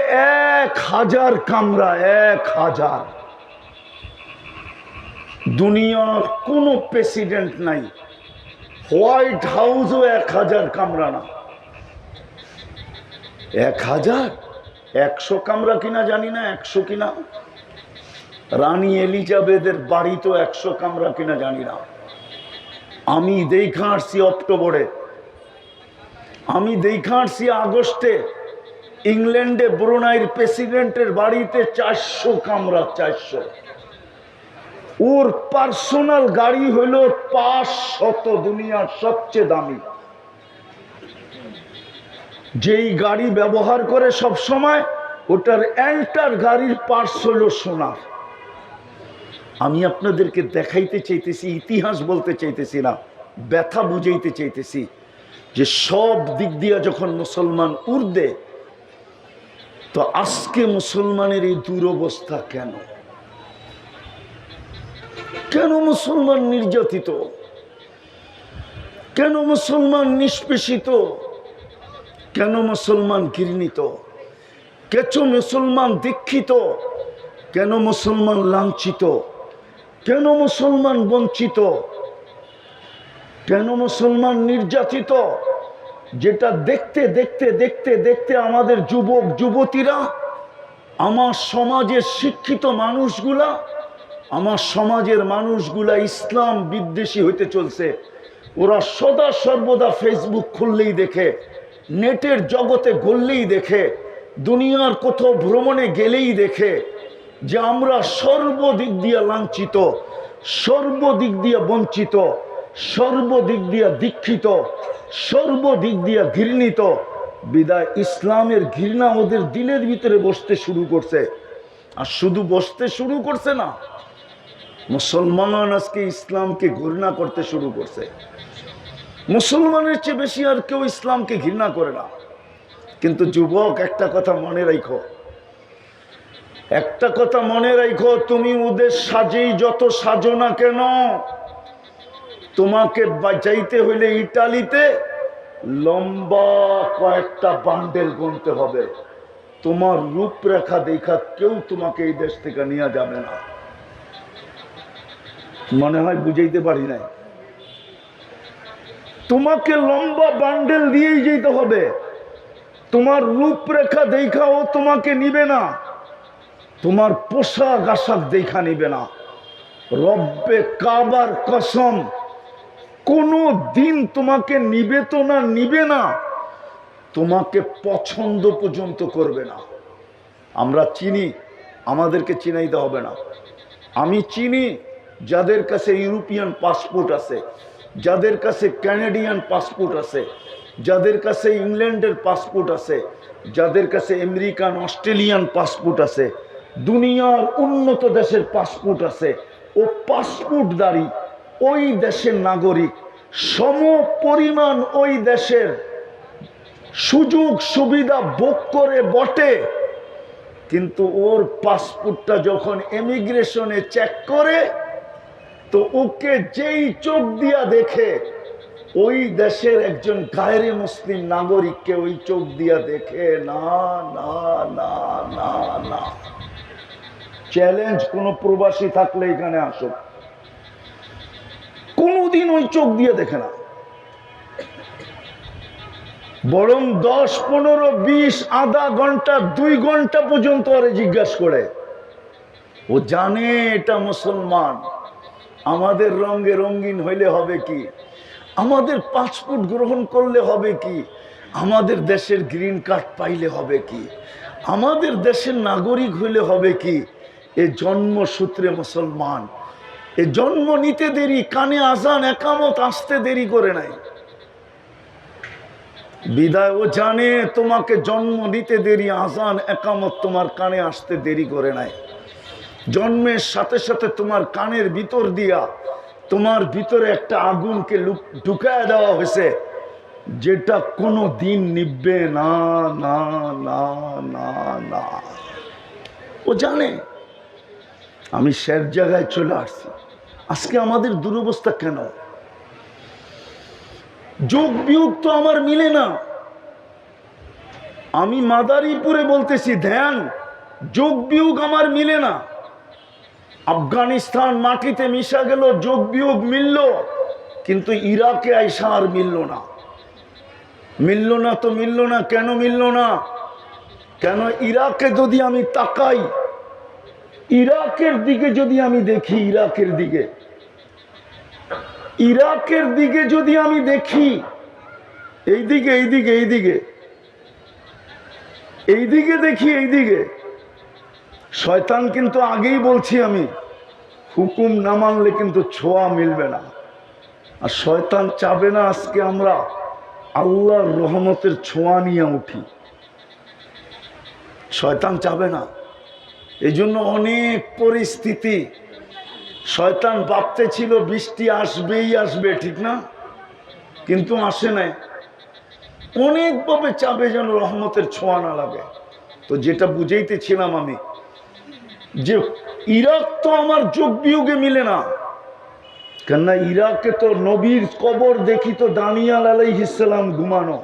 1000 কামরা, 1000। দুনিয়ার কোনো প্রেসিডেন্ট নাই, হোয়াইট হাউসও 1000 কামরা না। 1000, 100 কামরা কিনা জানি না, 100 কিনা। রানী এলিজাবেথের বাড়ি তো 100 কামরা কিনা জানি না। আমি দেখা আসছি অক্টোবরে, আমি দেখা আসছি আগস্টে, ইংল্যান্ডে ব্রুনাইয়ের প্রেসিডেন্টের বাড়িতে 400 কামরা, 400। ওর পার্সোনাল গাড়ি হইল 500, দুনিয়ার সবচেয়ে দামি। যেই গাড়ি ব্যবহার করে সব সময়, ওটার এন্টার গাড়ির পার্স হইল সোনার। আমি আপনাদেরকে দেখাইতে চাইতেছি, ইতিহাস বলতে চাইতেছি না, ব্যথা বুঝাইতে চাইতেছি যে সব দিক দিয়ে যখন মুসলমান উর্দে, তো আজকে মুসলমানের এই দুরবস্থা কেন? কেন মুসলমান নির্যাতিত? কেন মুসলমান নিষ্পেষিত? কেন মুসলমান ঘৃণিত? কেন মুসলমান দীক্ষিত? কেন মুসলমান লাঞ্ছিত? কেন মুসলমান বঞ্চিত? কেন মুসলমান নির্যাতিত? যেটা দেখতে দেখতে দেখতে দেখতে আমাদের যুবক যুবতীরা, আমার সমাজের শিক্ষিত মানুষগুলা, আমার সমাজের মানুষগুলা ইসলাম বিদ্বেষী হইতে চলছে। ওরা সদা সর্বদা ফেসবুক খুললেই দেখে, নেটের জগতে গড়লেই দেখে, দুনিয়ার কোথাও ভ্রমণে গেলেই দেখে যে আমরা সর্বদিক দিয়ে লাঞ্ছিত, সর্বদিক দিয়ে বঞ্চিত, সর্বদিক দিয়ে দীক্ষিত, সর্বদিক দিয়ে ঘৃণিত। বিদায় ইসলামের ঘৃণা ওদের দিলের ভিতরে বসতে শুরু করছে। আর শুধু বসতে শুরু করছে না, মুসলমান আজকে ইসলামকে ঘৃণা করতে শুরু করছে। মুসলমানের চেয়ে বেশি আর কেউ ইসলামকে ঘৃণা করে না। কিন্তু যুবক, একটা কথা মনে রাখো, একটা কথা মনে রাখো, তুমি ওদের সাজেই যত সাজো না কেন, তোমাকে যাইতে হইলে ইটালিতে লম্বা কয়েকটা বান্ডেল গুনতে হবে। তোমার রূপরেখা দেখা কেউ তোমাকে এই দেশ থেকে নিয়ে যাবে না। মনে হয় বুঝাইতে পারি নাই। তোমাকে লম্বা বান্ডেল দিয়েই যেতে হবে। তোমার রূপরেখা দেখাও তোমাকে নিবে না, তোমার পোশাক আশাক দেখা নিবে না। রব্বে কাবার কসম, কোনো দিন তোমাকে নিবে তো না, নিবে না, তোমাকে পছন্দ পর্যন্ত করবে না। আমরা চিনি, আমাদেরকে চিনাইতে হবে না। আমি চিনি যাদের কাছে ইউরোপিয়ান পাসপোর্ট আছে, যাদের কাছে ক্যানাডিয়ান পাসপোর্ট আছে, যাদের কাছে ইংল্যান্ডের পাসপোর্ট আছে, যাদের কাছে আমেরিকান অস্ট্রেলিয়ান পাসপোর্ট আছে, দুনিয়ার উন্নত দেশের পাসপোর্ট আছে। ও পাসপোর্টধারী, ওই দেশের নাগরিক, সম পরিমাণ ওই দেশের সুযোগ সুবিধা ভোগ করে বটে। কিন্তু ওর পাসপোর্টটা যখন ইমিগ্রেশনে চেক করে, তো ওকে যেই চোখ দিয়া দেখে, ওই দেশের একজন গায়রে মুসলিম নাগরিককে ওই চোখ দিয়া দেখে না। না না না না। চ্যালেঞ্জ, কোন প্রবাসী থাকলে এখানে আসুক। কোনোদিন ওই চোখ দিয়ে দেখে না, বরং 10, 15, 20, আধা ঘন্টা 2 ঘন্টা পর্যন্ত ওরে জিজ্ঞাসা করে। ও জানে এটা মুসলমান। আমাদের রঙে রঙিন হইলে হবে কি, আমাদের পাসপোর্ট গ্রহণ করলে হবে কি, আমাদের দেশের গ্রিন কার্ড পাইলে হবে কি, আমাদের দেশের নাগরিক হইলে হবে কি, এ জন্মসূত্রে মুসলমান। এ জন্ম নিতে দেরি, কানে আজান একামত আসতে দেরি করে নাই। বিদায় ও জানে তোমাকে জন্ম নিতে দেরি, আজান একামত তোমার কানে আসতে দেরি করে নাই। জন্মের সাথে সাথে তোমার কানের ভিতর দিয়া তোমার ভিতরে একটা আগুনকে ঢুকায় দেওয়া হয়েছে, যেটা কোনো দিন নিভবে না, না, না, না, না। ও জানে। আমি শের জায়গায় চলে আসছি। আজকে আমাদের দুরবস্থা কেন? যোগ বিয়োগ তো আমার মিলে না। আমি মাদারীপুরে বলতেছি, ধ্যান, যোগ বিয়োগ আমার মিলে না। আফগানিস্তান মাটিতে মিশা গেল, যোগ বিয়োগ মিলল, কিন্তু ইরাকে আইসা আর মিলল না। মিলল না তো মিলল না, কেন মিলল না? কেন? ইরাকে যদি আমি তাকাই, ইরাকের দিকে যদি আমি দেখি, ইরাকের দিকে যদি আমি দেখি, এইদিকে এইদিকে এইদিকে এইদিকে দেখি, এইদিকে শয়তান কিন্তু আগেই বলছি আমি, হুকুম না মানলে কিন্তু ছোঁয়া মিলবে না। আর শয়তান চাবে না আজকে আমরা আল্লাহর রহমতের ছোঁয়া নিয়ে উঠি। শয়তান চাবে না। এই জন্য অনেক পরিস্থিতি, শয়তান ভাবতে ছিল বৃষ্টি আসবেই আসবে, ঠিক না? কিন্তু আসে নাই। অনেকভাবে চাবে যেন রহমতের ছোঁয়া না লাগে। তো যেটা বুঝাইতেছিলাম আমি, যে ইরাক তো আমার যোগ বিয়োগে মিলে না। কেননা ইরাকে তো নবীর কবর দেখি তো দানিয়াল আলাইহিস সালাম ঘুমানো,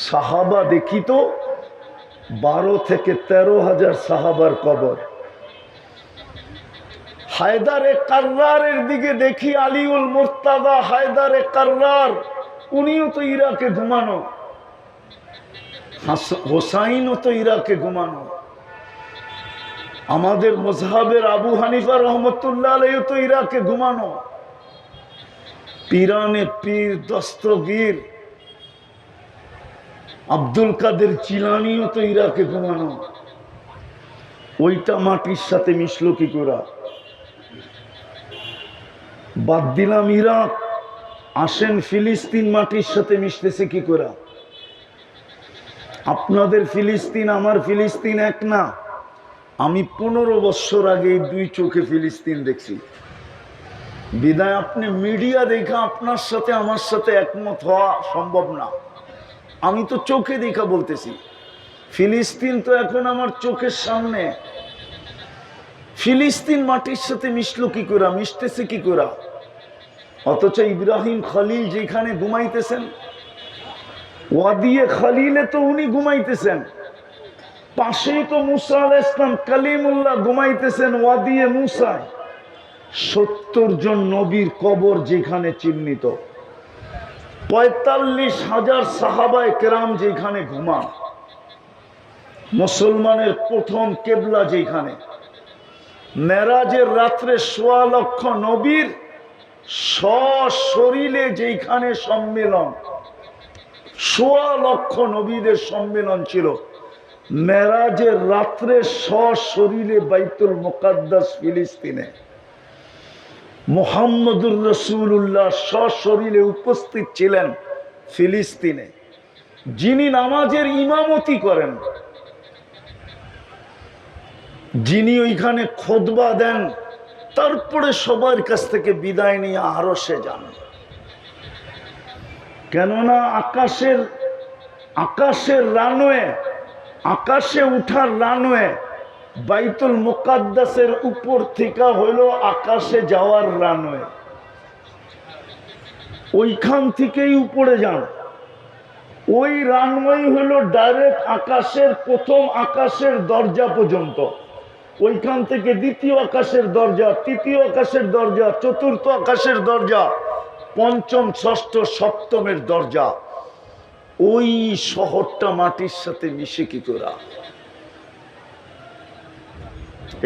সাহাবা দেখি তো 12 থেকে 13,000 সাহাবার কবর। হায়দারে কার্রারের দিকে দেখি আলিউল মুর্তাদা হায়দারে কার্রার, উনিও তো ইরাকে ঘুমানো। হোসাইনও তো ইরাকে ঘুমানো। আমাদের মজহাবের আবু হানিফা রহমতুল্লাহ আলাইহি তো ইরাকে ঘুমানো। পীরানে পীর দস্তগীর আব্দুল কাদের জিলানিও তো ইরাকে ঘুমানো। ওইটা মাটির সাথে মিশলো কি করে? বাদ দিলাম ইরাক, আসেন ফিলিস্তিন মাটির সাথে মিশতেছে কি করে? আপনাদের ফিলিস্তিন আমার ফিলিস্তিন এক না। আমি 15 বছর আগে 2 চোখে ফিলিস্তিন দেখছি। বিদায় আপনি মিডিয়া দেখা আপনার সাথে আমার সাথে একমত হওয়া সম্ভব না। আমি তো চোখে দেখা বলতেছি। ফিলিস্তিন তো এখন আমার চোখের সামনে। ফিলিস্তিন মাটির সাথে মিশলো কি করে, মিশতেছে কি করে? অথচ ইব্রাহিম খলিল যেখানে ঘুমাইতেছেন, ওয়াদিয়ে খলিলে তো উনি ঘুমাইতেছেন। পাশেই তো মুসা আলাইহিস সালাম কালিমুল্লাহ ঘুমাইতেছেন ওয়াদিয়ে মুসায়। 70 জন নবীর কবর যেখানে চিহ্নিত, 45,000 সাহাবায়ে কেরাম যেখানে ঘুমান, মুসলমানের প্রথম কেবলা যেখানে, মেরাজের রাত্রে 1.25 লক্ষ নবীর সশরীরে যেখানে সম্মেলন, 1.25 লক্ষ নবীদের সম্মেলন ছিল। মেরাজের রাত্রে সশরীরে বাইতুল মুকাদ্দাস ফিলিস্তিনে মুহাম্মদুর রাসূলুল্লাহ সশরীরে উপস্থিত ছিলেন ফিলিস্তিনে। যিনি নামাজের ইমামতি করেন, যিনি ওইখানে খুতবা দেন, তারপরে সবার কাছ থেকে বিদায় নিয়ে আরশে যান। কেননা আকাশের রানওয়ে, আকাশে উঠার রানওয়ে বাইতুল মুকাদ্দাসের উপর থেকে হইল আকাশে যাওয়ার রানওয়ে। ওইখান থেকেই উপরে যান। ওই রানওয়ে হইল ডাইরেক্ট আকাশের প্রথম আকাশের দরজা পর্যন্ত। ওইখান থেকে দ্বিতীয় আকাশের দরজা, তৃতীয় আকাশের দরজা, চতুর্থ আকাশের দরজা, পঞ্চম, ষষ্ঠ, সপ্তমের দরজা। ওই শহরটা মাটির সাথে মিশে কি করে?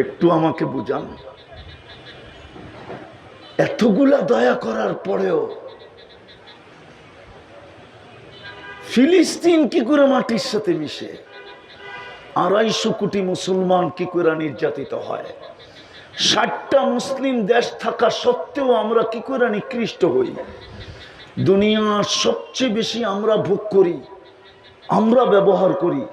একটু আমাকে বুঝান। এতগুলা দয়া করার পরেও ফিলিস্তিন কি করে মাটির সাথে মিশে? 250 কোটি মুসলমান কি করে নির্যাতিত হয়? 60টা মুসলিম দেশ থাকা সত্ত্বেও আমরা কি করে নিকৃষ্ট হই? দুনিয়ার সবচেয়ে বেশি আমরা ভোগ করি, আমরা ব্যবহার করি।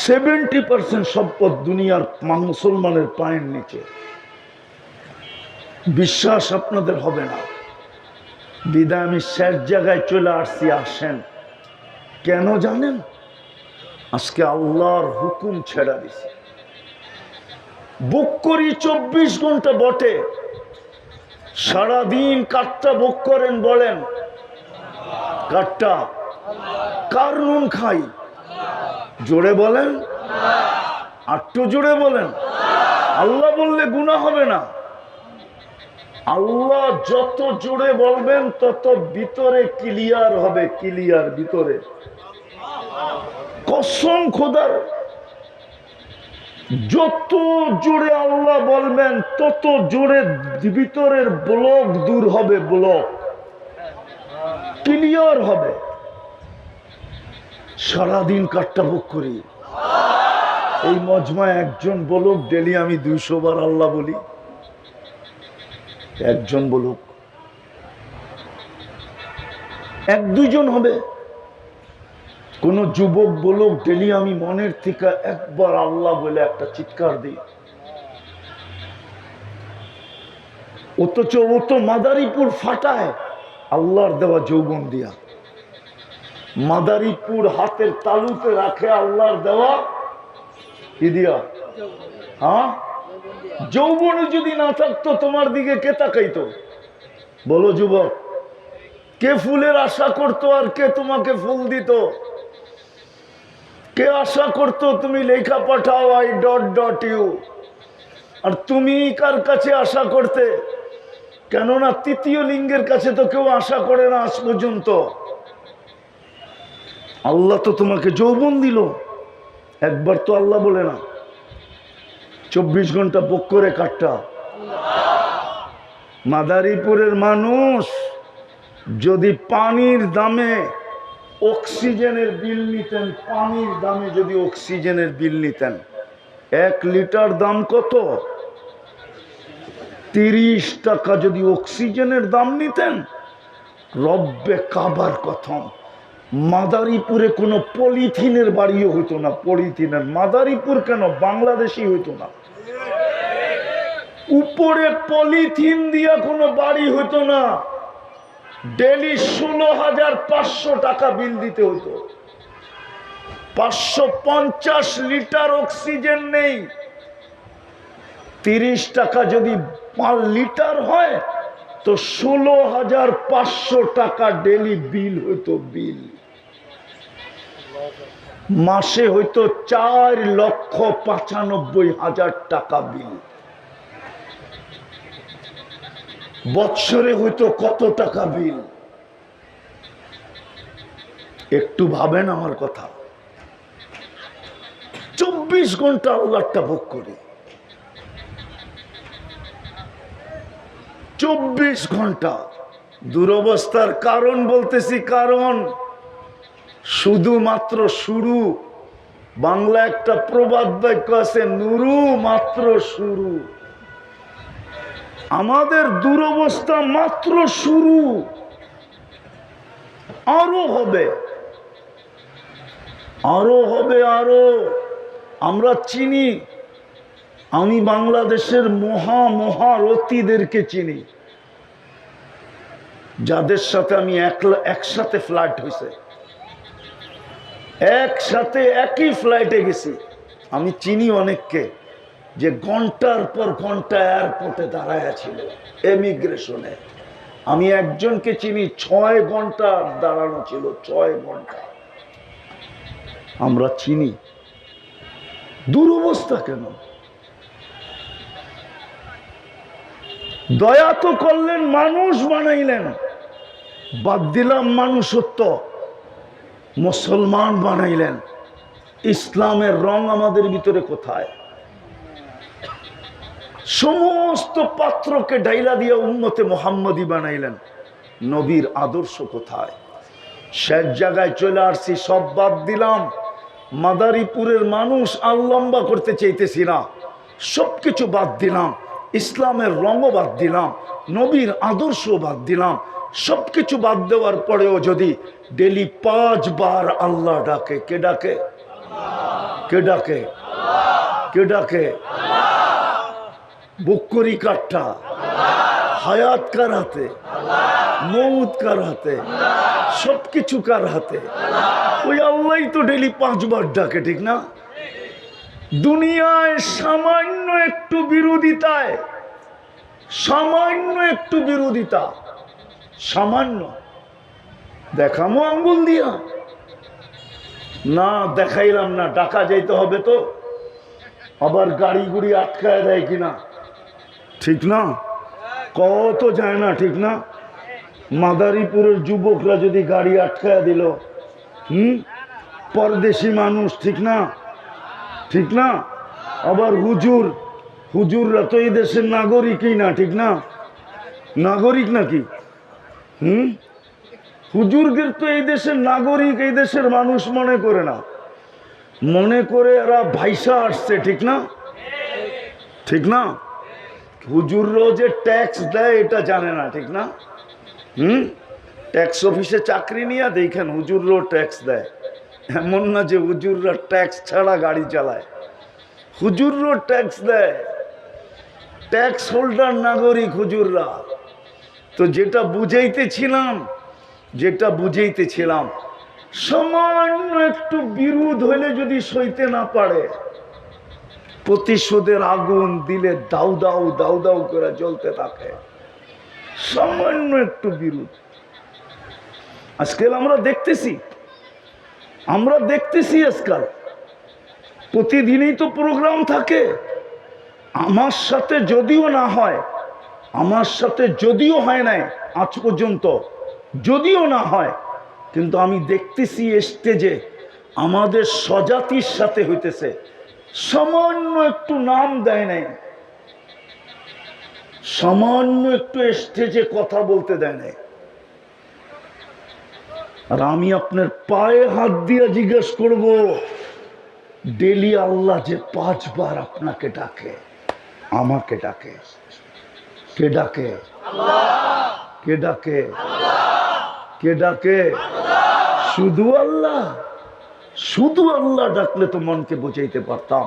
70% সম্পদ দুনিয়ার মুসলমানের পায়ের নিচে। বিশ্বাস আপনাদের হবে না, বিদায় আমি শেষ জায়গায় চলে আসছি। আসেন, কেন জানেন? আজকে আল্লাহর হুকুম ছেড়া দিছে। বুক করি 24 ঘন্টা বটে, সারাদিন কাঠটা বুক করেন বলেন? কাঠটা কার নুন খাই? জোরে বলেন, আটটু জোরে বলেন। আল্লাহ বললে গুনাহ হবে না। আল্লাহ যত জোরে বলবেন তত ভিতরে ক্লিয়ার হবে, ক্লিয়ার ভিতরে। কসম খোদার, যত জোরে আল্লাহ বলবেন তত জোরে ভিতরের ব্লক দূর হবে, ব্লক ক্লিয়ার হবে। সারাদিন কাঠটা বুক করি। এই মজমায় একজন বলুক ডেলি আমি 200 বার আল্লাহ বলি। একজন বলুক, 1-2 জন হবে। কোন যুবক বলুক ডেলি আমি মনের থেকে একবার আল্লাহ বলে একটা চিৎকার দিই। অথচ ও তো মাদারীপুর ফাটায় আল্লাহর দেওয়া যৌবন দিয়া। মাদারীপুর হাতের তালুতে রাখে আল্লাহর দেওয়া কি দিয়া? হ্যাঁ, যৌবন যদি না থাকতো তোমার দিকে কে তাকাইতো? বলো যুবক, কে ফুলের আশা করতো আর কে তোমাকে ফুল দিত? কে আশা করতো তুমি লেখা পাঠাও I.U, আর তুমি কার কাছে আশা করতে? কেননা তৃতীয় লিঙ্গের কাছে তো কেউ আশা করে না আজ পর্যন্ত। আল্লাহ তো তোমাকে যৌবন দিল, একবার তো আল্লাহ বলে না। 24 ঘন্টা বুক করে কাটটা। মাদারীপুরের মানুষ যদি পানির দামে অক্সিজেনের বিল নিতেন, পানির দামে যদি অক্সিজেনের বিল নিতেন, 1 লিটার দাম কত? 30 টাকা যদি অক্সিজেনের দাম নিতেন, রব্বে কাবার কথম মাদারীপুরে কোনো পলিথিনের বাড়িও হইতো না। পলিথিনের মাদারীপুর কেন, বাংলাদেশি হইতো না। উপরে পলিথিন দিয়া কোনো বাড়ি হইতো না। ডেলি 16,500 টাকা বিল দিতে হতো। 550 লিটার অক্সিজেন নেই। 30 টাকা যদি 5 লিটার হয় তো 16,500 টাকা ডেলি বিল হইতো। বিল মাসে হইতো 4,95,000 টাকা বিল। বৎসরে হইতো কত টাকা বিল? একটু ভাবেন আমার কথা। 24 ঘন্টা আল্লাহটা ভোগ করি, 24 ঘন্টা। দুরবস্থার কারণ বলতেছি, কারণ শুধুমাত্র শুরু। বাংলা একটা প্রবাদ বাক্য আছে, নুরু মাত্র শুরু। আমাদের দুরবস্থা মাত্র শুরু, আরো হবে, আরো হবে, আরো। আমরা চিনি, আমি বাংলাদেশের মহারথীদেরকে চিনি, যাদের সাথে আমি একসাথে ফ্লাইট হয়েছে, একসাথে একই ফ্লাইটে গেছি। আমি চিনি অনেককে যে ঘন্টার পর ঘন্টা এয়ারপোর্টে দাঁড়ায় ছিল এমিগ্রেশনে। আমি একজনকে চিনি 6 ঘন্টা দাঁড়ানো ছিল, 6 ঘন্টা। আমরা চিনি। দুরবস্থা কেন? দয়া তো করলেন, মানুষ বানাইলেন, বাদ দিলাম মানুষত্ব, মুসলমান বানাইলেন। ইসলামের রং আমাদের ভিতরে কোথায়? সমস্ত পাত্রকে ডাইলা দিয়ে উম্মতে মুহাম্মদী বানাইলেন, নবীর আদর্শ কোথায়? শেষ জায়গায় চলে আসছি, সব বাদ দিলাম। মাদারীপুরের মানুষ আর লম্বা করতে চাইতেছি না, সবকিছু বাদ দিলাম, ইসলামের রঙও বাদ দিলাম, নবীর আদর্শ বাদ দিলাম। সবকিছু বাদ দেওয়ার পরেও যদি ডেলি 5 বার আল্লাহ ডাকে, কে ডাকে? কে ডাকে? কে ডাকে? বুকরি কাঠটা, হায়াত কার হাতে? মৌত কার হাতে? সবকিছু কার হাতে? ওই আল্লাহ তো ডেলি 5 বার ডাকে, ঠিক না? দুনিয়ায় সামান্য একটু বিরোধিতায়, সামান্য একটু বিরোধিতা, সামান্য দেখামো আঙ্গুল দিয়া? না, দেখাইলাম না, ডাকা যাইতে হবে তো। আবার গাড়ি গুড়ি আটকায় দেয় কিনা, ঠিক না? কত যায় না, ঠিক না? মাদারীপুরের যুবকরা যদি গাড়ি আটকায় দিল, পরদেশি মানুষ, ঠিক না? ঠিক না? আবার হুজুররা তো এই দেশের নাগরিকই না, ঠিক না? নাগরিক নাকি? হুজুরদের তো এই দেশের নাগরিক, এই দেশের মানুষ মনে করে না, মনে করে এরা ভাইসা আসছে, ঠিক না? ঠিক না? হুজুররাও যে ট্যাক্স দেয় এটা জানে না, ঠিক না? ট্যাক্স অফিসে চাকরি নিয়ে দেখেন, হুজুররাও ট্যাক্স দেয়। এমন না যে হুজুররা ট্যাক্স ছাড়া গাড়ি চালায়, হুজুররাও ট্যাক্স দেয়। ট্যাক্স হোল্ডার নাগরিক হুজুররা। তো যেটা বুঝাইতেছিলাম, সামান্য একটু বিরোধ হইলে যদি সইতে না পারে, প্রতিশোধের আগুন দিলে দাউ দাউ দাউ দাউ করে জ্বলতে থাকে। সামান্য একটু বিরোধ। আজকাল আমরা দেখতেছি আজকাল প্রতিদিনই তো প্রোগ্রাম থাকে। আমার সাথে যদিও না হয়, আমার সাথে যদিও হয় নাই আজ পর্যন্ত, যদিও না হয়, কিন্তু আমি দেখতেছি স্টেজে আমাদের স্বজাতির সাথে হইতেছে। সামান্য একটু নাম দেয় নাই, সামান্য একটু স্টেজে কথা বলতে দেয় নাই। আর আমি আপনার পায়ে হাত দিয়ে জিজ্ঞেস করব, ডেলি আল্লাহ যে 5 বার আপনাকে ডাকে, আমাকে ডাকে, কে ডাকে? কে ডাকে? কে ডাকে? শুধু আল্লাহ। শুধু আল্লাহ ডাকলে তো মনকে বোঝাইতে পারতাম।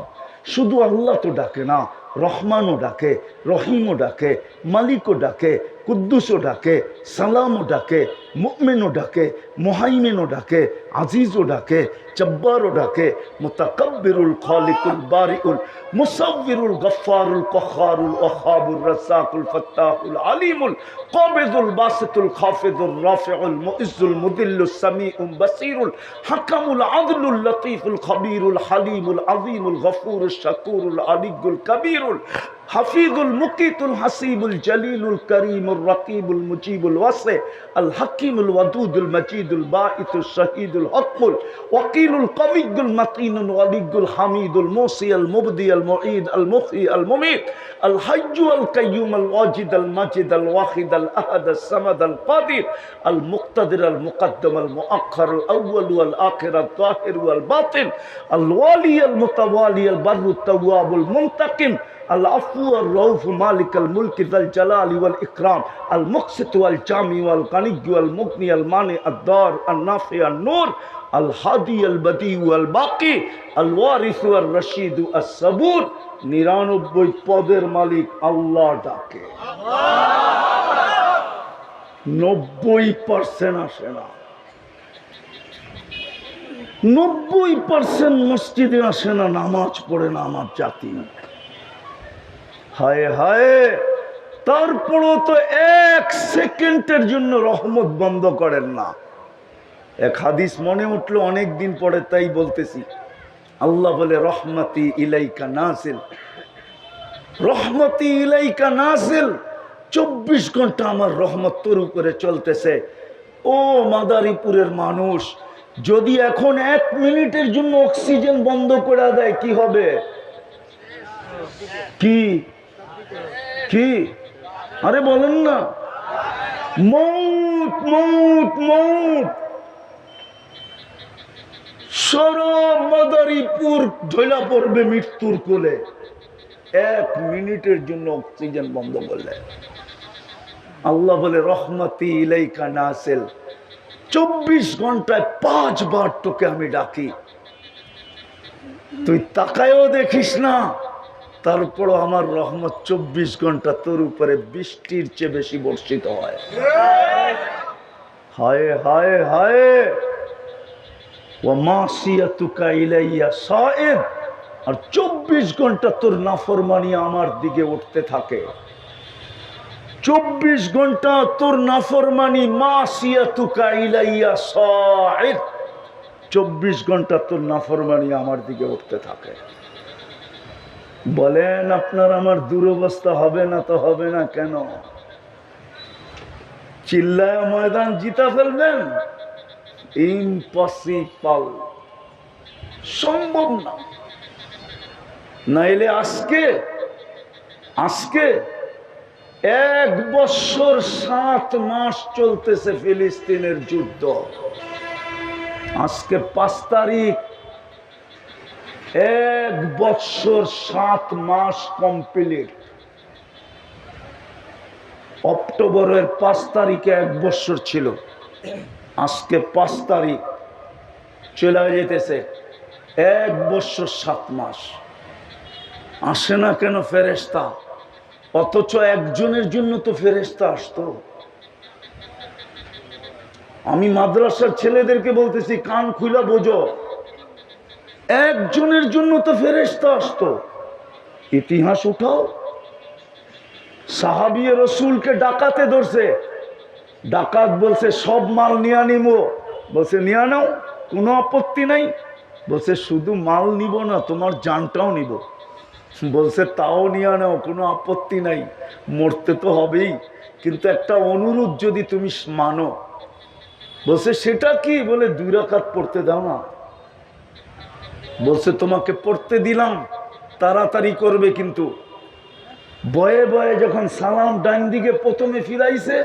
শুধু আল্লাহ তো ডাকে না, রহমানও ডাকে, রহিমও ডাকে, মালিকও ডাকে, কুদ্দুসও ডাকে, সালামও ডাকে, মুমিনও ডাকে, মুহাইমিনও ডাকে, আজিজও ডাকে, জব্বারও ডাকে, মুতাকাব্বিরুল খালিকুল বারিউল মুসাব্বিরুল গফফারুল কখারুল ওয়াহাবুর রাসাকুল ফাত্তাহুল আলিমুল কাবিদুল বাসিতুল খাফিদুর রাফিউল মুইজ্জুল মুদিল্লুস সামিউল বাসিরুল হাকামুল আদলুল লতীফুল খবীরুল হালিমুল আযীমুল গফুরুশ শাকুরুল আলিয়ুল কবীরুল হাফিজুল মুকিতুল হাসিবুল জলিলুল করিমুর রকিবুল মুজিবুল ওয়াসি আল হাকিমুল ওয়াদুদুল মজিদুল বাঈতুল শহীদুল হকুল ওয়াকিলুল কবিয়ুল মাতিনুল ওয়ালিয়ুল হামিদুল মুসি আল মুবদি আল মুঈদ আল মুহয়ি আল মুমীত আল হাইয়্যু আল কাইয়্যুম আল ওয়াজিদ আল মাজিদ আল ওয়াহিদ আল আহাদ আল সামাদ আল কাদির আল মুক্তাদির আল মুকদ্দম আল মুআখ্খার আল আউয়াল ওয়াল আখির আল যাহির ওয়াল বাতিন আল ওয়ালি আল মুতাওয়ালি আল বাররু তাওয়াব আল মুনতাকিম العفو والرؤوف مالك الملك ذا الجلال والإكرام المقسط والجامع والغني والمغني المانع الضار النافع النور الهادي البديع والباقي الوارث والرشيد الصبور 99 পদের মালিক আল্লাহ ডাকে, 90% আসে না, 90% মসজিদে আসে না, নামাজ পড়ে না আমার জাতি। হায় হায়, তারপরও তো 1 সেকেন্ডের জন্য রহমত বন্ধ করেন না। এক হাদিস মনে উঠলো অনেক দিন পরে, তাই বলতেছি। আল্লাহ বলে রহমতি ইলাইকা নাজিল, রহমতি ইলাইকা নাজিল, 24 ঘন্টা আমার রহমত তোর উপরে চলতেছে। ও মাদারীপুরের মানুষ, যদি এখন 1 মিনিটের জন্য অক্সিজেন বন্ধ করে দেয় কি হবে? কি কি আরে বলেন না, মৌত মৌত মৌত। সারা মাদারীপুর ঢলা পড়বে মৃত্যুর কোলে 1 মিনিটের জন্য অক্সিজেন বন্ধ করলে। আল্লাহ বলে রহমতি ইলাইকা নাসিল, 24 ঘন্টায় 5 বার তোকে আমি ডাকি, তুই তাকায়ও দেখিস না, তারপরও আমার রহমত 24 ঘন্টা তোর উপরে বৃষ্টির চেয়ে বেশি বর্ষিত হয়। হায় হায় হায়, ওয়া মাসিয়াতুকা ইলাইয়া সাইদ, আর 24 ঘন্টা তোর নাফরমানি আমার দিকে উঠতে থাকে। 24 ঘন্টা তোর নাফরমানি, মাসিয়াতুকা ইলাইয়া সাইদ, 24 ঘন্টা তোর নাফরমানি আমার দিকে উঠতে থাকে। বলেন আপনার আমার দুরবস্থা হবে না তো হবে না কেন? চিল্লায় ময়দান জিতা ফেলবেন? ইম্পসিবল, সম্ভব না। নাইলে আজকে 1 বছর 7 মাস চলতেছে ফিলিস্তিনের যুদ্ধ। আজকে 5 তারিখ, 1 বছর 7 মাস কমপ্লিট। অক্টোবরের 5 তারিখে 1 বছর ছিল, আজকে 5 তারিখ চলে যেতেছে 1 বছর 7 মাস। আসে না কেন ফেরেশতা? অথচ একজনের জন্য তো ফেরেশতা আসতো। আমি মাদ্রাসার ছেলেদেরকে বলতেছি, কান খুলা বোঝো, একজনের জন্য তো ফেরেশতা আসতো। ইতিহাস উঠাও। সাহাবী রাসূলকে ডাকাতে ধরছে, ডাকাত বলছে সব মাল নিয়ে নিবো, বলছে নিয়ে নাও, কোনো আপত্তি নাই। বলছে শুধু মাল নিব না, তোমার জানটাও নিব। বলছে তাও নিয়ে নাও, কোনো আপত্তি নাই, মরতে তো হবেই, কিন্তু একটা অনুরোধ যদি তুমি মানো। বলছে সেটা কি? বলে 2 রাকাত পড়তে দাও না। বলছে তোমাকে পড়তে দিলাম, তাড়াতাড়ি করবে কিন্তু। বয়ে বয়ে যখন সালাম ডান দিকে প্রথমে ফিরাইছে,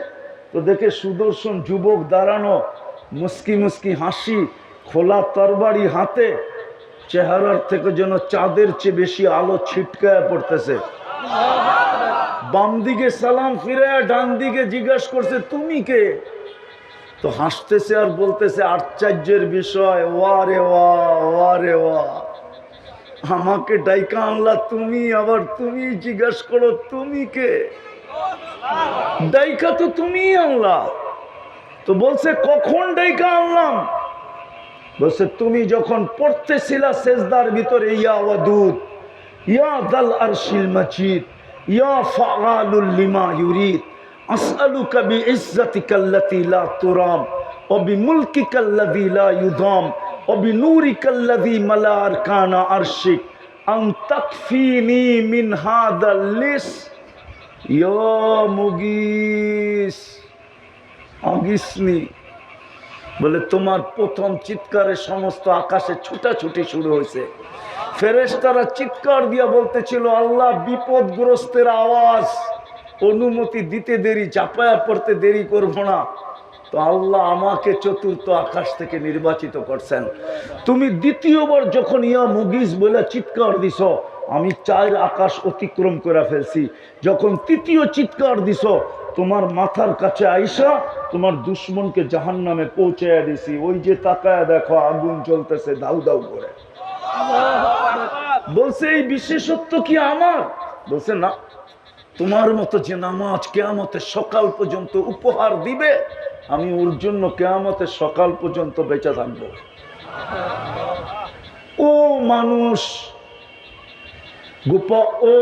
তো দেখে সুদর্শন যুবক দাঁড়ানো, মুস্কি মুস্কি হাসি, খোলা তরবারি হাতে, চেহারার থেকে যেন চাঁদের চেয়ে বেশি আলো ছিটকায় পড়তেছে। বাম দিকে সালাম ফিরে ডান দিকে জিজ্ঞাসা করছে তুমি কে? তো হাসতেছে আর বলতেছে আশ্চর্যের বিষয়, ওয়া রে ওয়া, ওয়া রে ওয়া, আমাকে ডাইকা আনলা তুমি, আবার তুমি জিজ্ঞাসা করো তুমি কে? ডাইকা তো তুমি আনলা। তো বলছে কখন ডাইকা আনলাম? বলছে তুমি যখন পড়তেছিলা সেজদার ভিতরে, ইয়া ওয়াদুদ, ইয়া দাল আরশিল মাজিদ, ইয়া ফাআলুল লিমা ইউরিদ, আসআলুকা বিইজ্জাতিকাল্লাতী লা তুরাম ওয়া বিমুলকিকাল্লাযী লা ইউদাম ওয়া বিনূরিকাল্লাযী মালা আরকানা আরশিক আন তাকফিনি মিন হাদাল লিস। ইয়া মুগিস, আগিসনি। বলে তোমার প্রথম চিৎকারে সমস্ত আকাশে ছুটাছুটি শুরু হয়েছে। ফেরেশতারা চিৎকার দিয়া বলতেছিল আল্লাহ বিপদগ্রস্তের আওয়াজ, অনুমতি দিতে দেরি, চাপায়া পড়তে দেরি করবো না। তো আল্লাহ আমাকে 4র্থ আকাশ থেকে নির্বাচিত করছেন। তুমি দ্বিতীয়বার যখন ইয়া মুগিস বলে চিৎকার দিছ, আমি 4 আকাশ অতিক্রম করে ফেলছি। যখন 3য় চিৎকার দিছ, তোমার মাথার কাছে আইসা তোমার দুশ্মনকে জাহান্নামে পৌঁছাইয়া দিছি। ওই যে তাকায় দেখো আগুন জ্বলতেছে দাউ দাউ করে। বলছে এই বিশেষত্ব কি আমার? বলছে না, তোমার মতো যে নামাজ কিয়ামতের সকাল পর্যন্ত উপহার দিবে, আমি ওর জন্য কিয়ামতের সকাল পর্যন্ত বেঁচে থাকবো। ও মানুষ, গোপা ও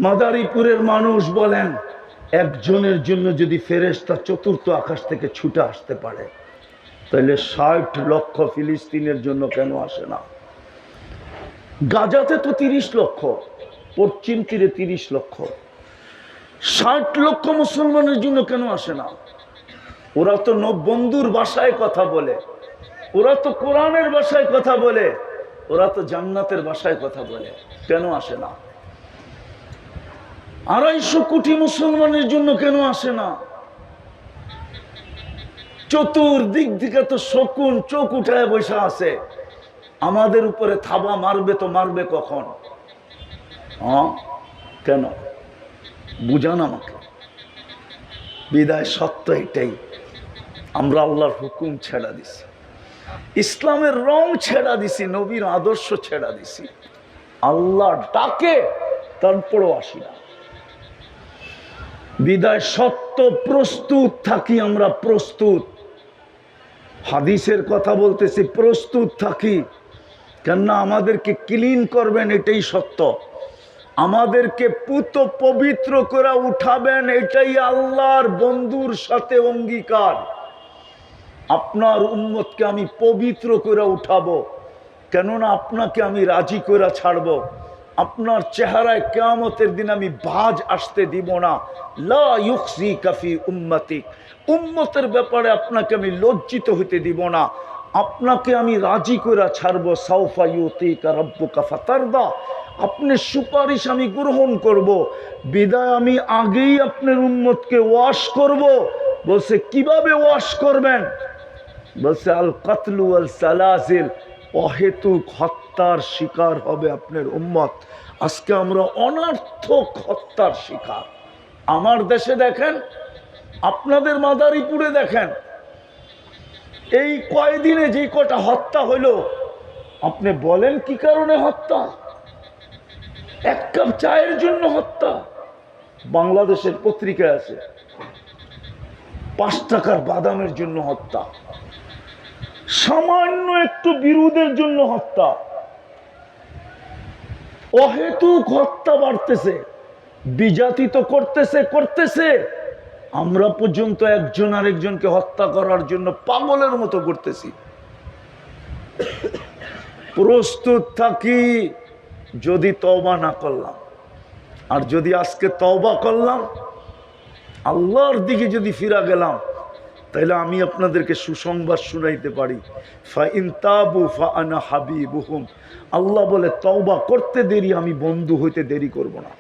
মাদারীপুরের মানুষ বলেন, একজনের জন্য যদি ফেরেশতা 4র্থ আকাশ থেকে ছুটে আসতে পারে, তাহলে 60 লক্ষ ফিলিস্তিনের জন্য কেন আসে না? গাজাতে তো 30 লক্ষ, পশ্চিম তীরে 30 লক্ষ, 60 লক্ষ মুসলমানের জন্য কেন আসে না? ওরা তো বন্ধুর ভাষায় কথা বলে, ওরা তো কোরআনের ভাষায় কথা বলে, ওরা তো জান্নাতের ভাষায় কথা বলে, কেন আসে না? 250 কোটি মুসলমানের জন্য কেন আসে না? চতুর্দিক থেকে তো শকুন চোখ উঠায় বসে আছে, আমাদের উপরে থাবা মারবে তো মারবে কখন? কেন বুঝান আমাকে। বিদায় সত্য এটাই, আমরা আল্লাহর হুকুম ছেড়া দিছি, ইসলামের রং ছেড়া দিছি, নবীর আদর্শ ছেড়া দিছি। আল্লাহ ডাকে তারপরও আসি না। বিদায় সত্য প্রস্তুত থাকি, আমরা প্রস্তুত। হাদিসের কথা বলতেছি, প্রস্তুত থাকি, কেননা আমাদেরকে ক্লিন করবেন, এটাই সত্য। আমাদেরকে পুত পবিত্র করে উঠাবেন, এটাই আল্লাহর বন্ধুর সাথে অঙ্গীকার। আপনার উম্মতকে আমি পবিত্র করে উঠাবো, কেননা আপনাকে আমি রাজি করে ছাড়বো। আপনার চেহারায় কিয়ামতের দিন আমি ভাঁজ আসতে দিব না। লা ইউখজিকা ফি উম্মতিক, উম্মতের ব্যাপারে আপনাকে আমি লজ্জিত হইতে দিব না, আপনাকে আমি রাজি করে ছাড়বো। সাউফা ইউতিকা রাব্বুকা ফাতারদা, আপনার সুপারিশ আমি গ্রহণ করব। বিদায় আমি আগেই আপনার উম্মতকে ওয়াশ করব। বলছে কিভাবে ওয়াশ করবেন? বলছে আল কাতলু আল সালাসিল, অহেতুক হত্যার শিকার হবে আপনার উম্মত। আজকে আমরা অনর্থক হত্যার শিকার। আমার দেশে দেখেন, আপনাদের মাদারীপুরে দেখেন, এই কয়দিনে যে কটা হত্যা হইল, আপনি বলেন কি কারণে হত্যা? 1 কাপ চায়ের জন্য হত্যা। বাংলাদেশের পত্রিকায় আছে 5 টাকার বাদামের জন্য হত্যা, সামান্য একটু বিরোধের জন্য হত্যা। অহেতুক হত্যা বাড়তেছে, বিজাতিত করতেছে। আমরা পর্যন্ত একজন আরেকজনকে হত্যা করার জন্য পাগলের মতো করতেছি। প্রস্তুত থাকি, যদি তওবা না করলাম, আর যদি আজকে তওবা করলাম, আল্লাহর দিকে যদি ফিরা গেলাম, তাহলে আমি আপনাদেরকে সুসংবাদ শুনাইতে পারি, ফা ইন তাবু ফা আনা হাবিবুহুম। আল্লাহ বলে তওবা করতে দেরি, আমি বন্ধু হইতে দেরি করব না।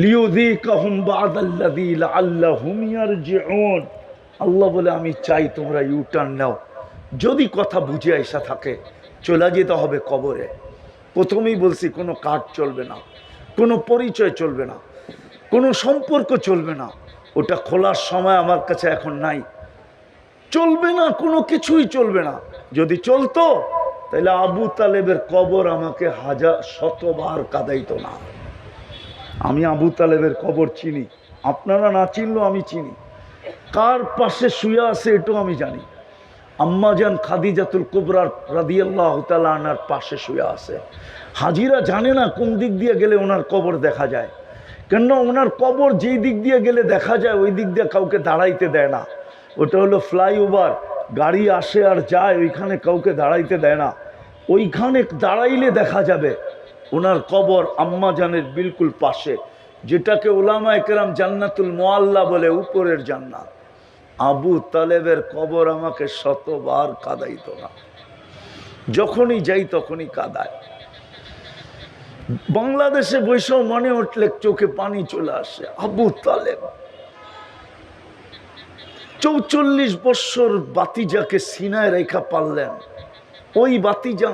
লিউযীকাহুম বা'দাল্লাযী লাআল্লাহুম ইয়ারজিউন। আল্লাহ বলে আমি চাই তোমরা ইউটার্ন নাও। যদি কথা বুঝে আইসা থাকে, চলে যেতে হবে কবরে। প্রথমেই বলছি, কোনো কার্ড চলবে না, কোনো পরিচয় চলবে না, কোনো সম্পর্ক চলবে না। ওটা খোলার সময় আমার কাছে এখন নাই, চলবে না, কোনো কিছুই চলবে না। যদি চলতো তাহলে আবু তালেবের কবর আমাকে 1000-শতবার কাঁদাইতো না। আমি আবু তালেবের কবর চিনি, আপনারা না চিনলেও আমি চিনি। কার পাশে শুয়ে আছে এটাও আমি জানি। আম্মাজান খাদিজাতুল কুবরা রাদিয়াল্লাহু তাআলা আনহার পাশে শুয়ে আছে। হাজিরা জানে না কোন দিক দিয়ে গেলে ওনার কবর দেখা যায়, কেননা ওনার কবর যেই দিক দিয়ে গেলে দেখা যায় ওই দিক দিয়ে কাউকে দাঁড়াইতে দেয় না। ওটা হলো ফ্লাইওভার, গাড়ি আসে আর যায়, ওইখানে কাউকে দাঁড়াইতে দেয় না। ওইখানে দাঁড়াইলে দেখা যাবে ওনার কবর আম্মাজানের বিলকুল পাশে, যেটাকে উলামায়ে কেরাম জান্নাতুল মুআল্লা বলে, উপরের জান্নাত। আবু তালেবের কবর আমাকে 100বার কাঁদাইতো না, যখনই যাই তখনই কাঁদায়। বাংলাদেশে বৈশাখ মনে উঠলে চোখে পানি চলে আসে। আবু তালেব 44 বৎসর বাতিজাকে সিনায় রেখা পারলেন। ওই বাতিজা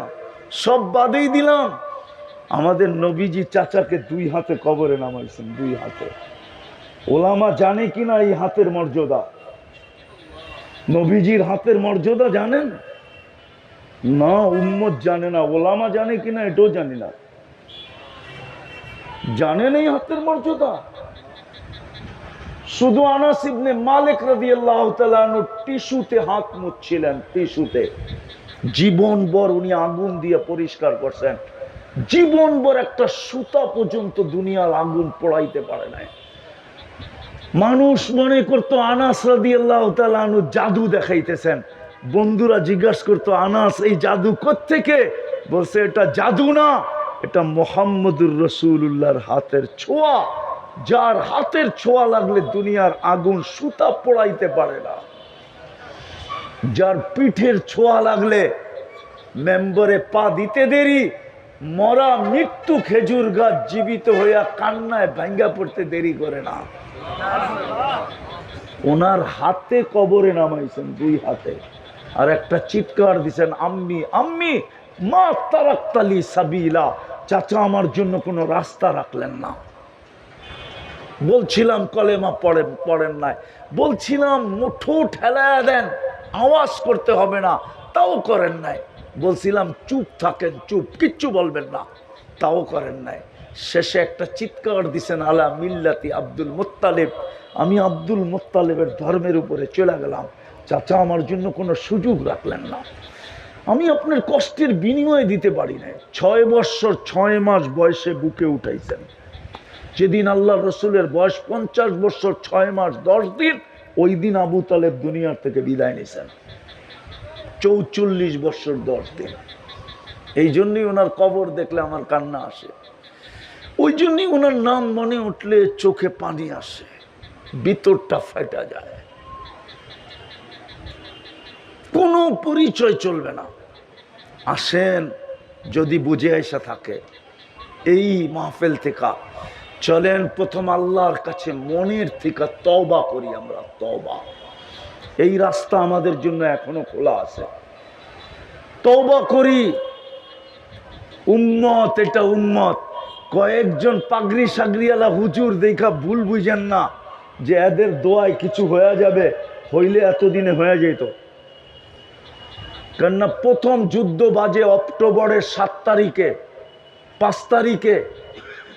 সব বাদেই দিলাম, আমাদের নবীজি চাচাকে 2 হাতে কবরে নামাইছেন, 2 হাতে। ওলামা জানে কিনা এই হাতের মর্যাদা? নবীজির হাতের মর্যাদা জানেন না? উম্মত জানে না। ওলামা জানে কিনা এটাও জানি না। জানেন এই হাতের মর্যাদা? শুধু আনাস ইবনে মালিক রাদিয়াল্লাহু তাআলা আনহু টিস্যুতে হাত মুছছিলেন, টিস্যুতে। জীবনভর উনি আগুন দিয়ে পরিষ্কার করছেন, জীবনভর একটা সুতা পর্যন্ত দুনিয়ার আগুন পোড়াইতে পারে নাই। মানুষ মনে করতো আনাস রাদিয়াল্লাহু তাআলা আনহু জাদু দেখাইতেছেন। বন্ধুরা জিজ্ঞাসা করতো, আনাস এই জাদু কোত্থেকে? বলছে এটা জাদু না, এটা মুহাম্মদুর রাসূলুল্লাহর হাতের ছোঁয়া। যার হাতের ছোঁয়া লাগলে দুনিয়ার আগুন সুতা পোড়াইতে পারে না, যার পিঠের ছোঁয়া লাগলে মেম্বরে পা দিতে দেরি, মরা মৃত্যু খেজুর গাছ জীবিত হইয়া কান্নায় ভাঙ্গা পড়তে দেরি করে না। ওনার হাতে কবরে নামাইছেন, দুই হাতে, আর একটা চিৎকার দিছেন, আম্মি আম্মি মা তারাক্তালি সাবিলা, চাচা আমার জন্য কোনো রাস্তা রাখলেন না। বলছিলাম কলেমা পড়েন নাই, বলছিলাম মুঠো ঠেলায়া দেন, আওয়াজ করতে হবে না, তাও করেন নাই। বলছিলাম চুপ থাকেন, চুপ, কিচ্ছু বলবেন না, তাও করেন নাই। শেষে একটা চিৎকার দিছেন, আলা মিল্লাতি আব্দুল মুত্তালিব, আমি আব্দুল মুত্তালিবের ধর্মের উপরে চলে গেলাম। চাচা আমার জন্য কোনো সুযোগ রাখলেন না। আমি আপনার কষ্টের বিনিময় দিতে পারি না। 6 বৎসর 6 মাস বয়সে বুকে উঠাইছেন। যেদিন আল্লাহ রসুলের বয়স 50 বৎসর 6 মাস 10 দিন, ওই দিন আবু তালেব দুনিয়ার থেকে বিদায় নিয়েছেন। 44 বৎসর 10 দিন। এই জন্যই ওনার কবর দেখলে আমার কান্না আসে, ওই জন্যই ওনার নাম মনে উঠলে চোখে পানি আসে, ভিতরটা ফাটা যায়। কোনো পরিচয় চলবে না। আসেন, যদি বুঝে আসা থাকে এই মাহফিল থেকে, চলেন প্রথম আল্লাহর কাছে মনের থেকে তওবা করি। আমরা তওবা, এই রাস্তা আমাদের জন্য এখনো খোলা আছে। তওবা করি। উম্মত, এটা উম্মত। কয়েকজন পাগড়ি সাগরিয়ালা হুজুর দেখা ভুল বুঝেন না যে এদের দোয়ায় কিছু হয়ে যাবে, হইলে এতদিনে হয়ে যেত। কেননা প্রথম যুদ্ধ বাজে অক্টোবরের 7 তারিখে, 5 তারিখে,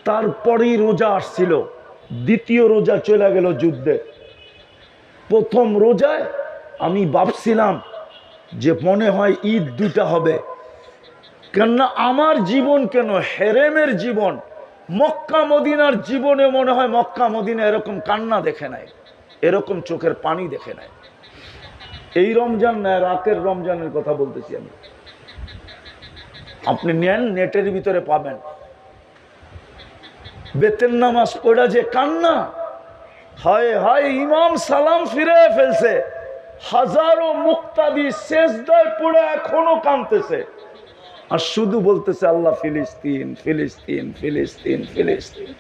তারপরেই রোজা আসছিল। দ্বিতীয় রোজা চলে গেল যুদ্ধে। প্রথম রোজায় আমি ভাবছিলাম যে মনে হয় ঈদ 2টা হবে। কেননা আমার জীবন কেন, হেরেমের জীবন, মক্কা মদিনার জীবনে মনে হয় মক্কা মদিনা এরকম কান্না দেখে নাই, এরকম চোখের পানি দেখে নাই। এই রমজান না, রাতের রমজানের কথা বলতেছি আমি। আপনি নেন, নেটের ভিতরে পাবেন। বেতের নামাজ পড়া যে কান্না, হায় হায়, ইমাম সালাম ফিরে ফেলছে, হাজারো মুক্তাদি সেজদায় পড়ে এখনো কাঁদতেছে, আর শুধু বলতেছে আল্লাহ ফিলিস্তিন ফিলিস্তিন ফিলিস্তিন ফিলিস্তিন।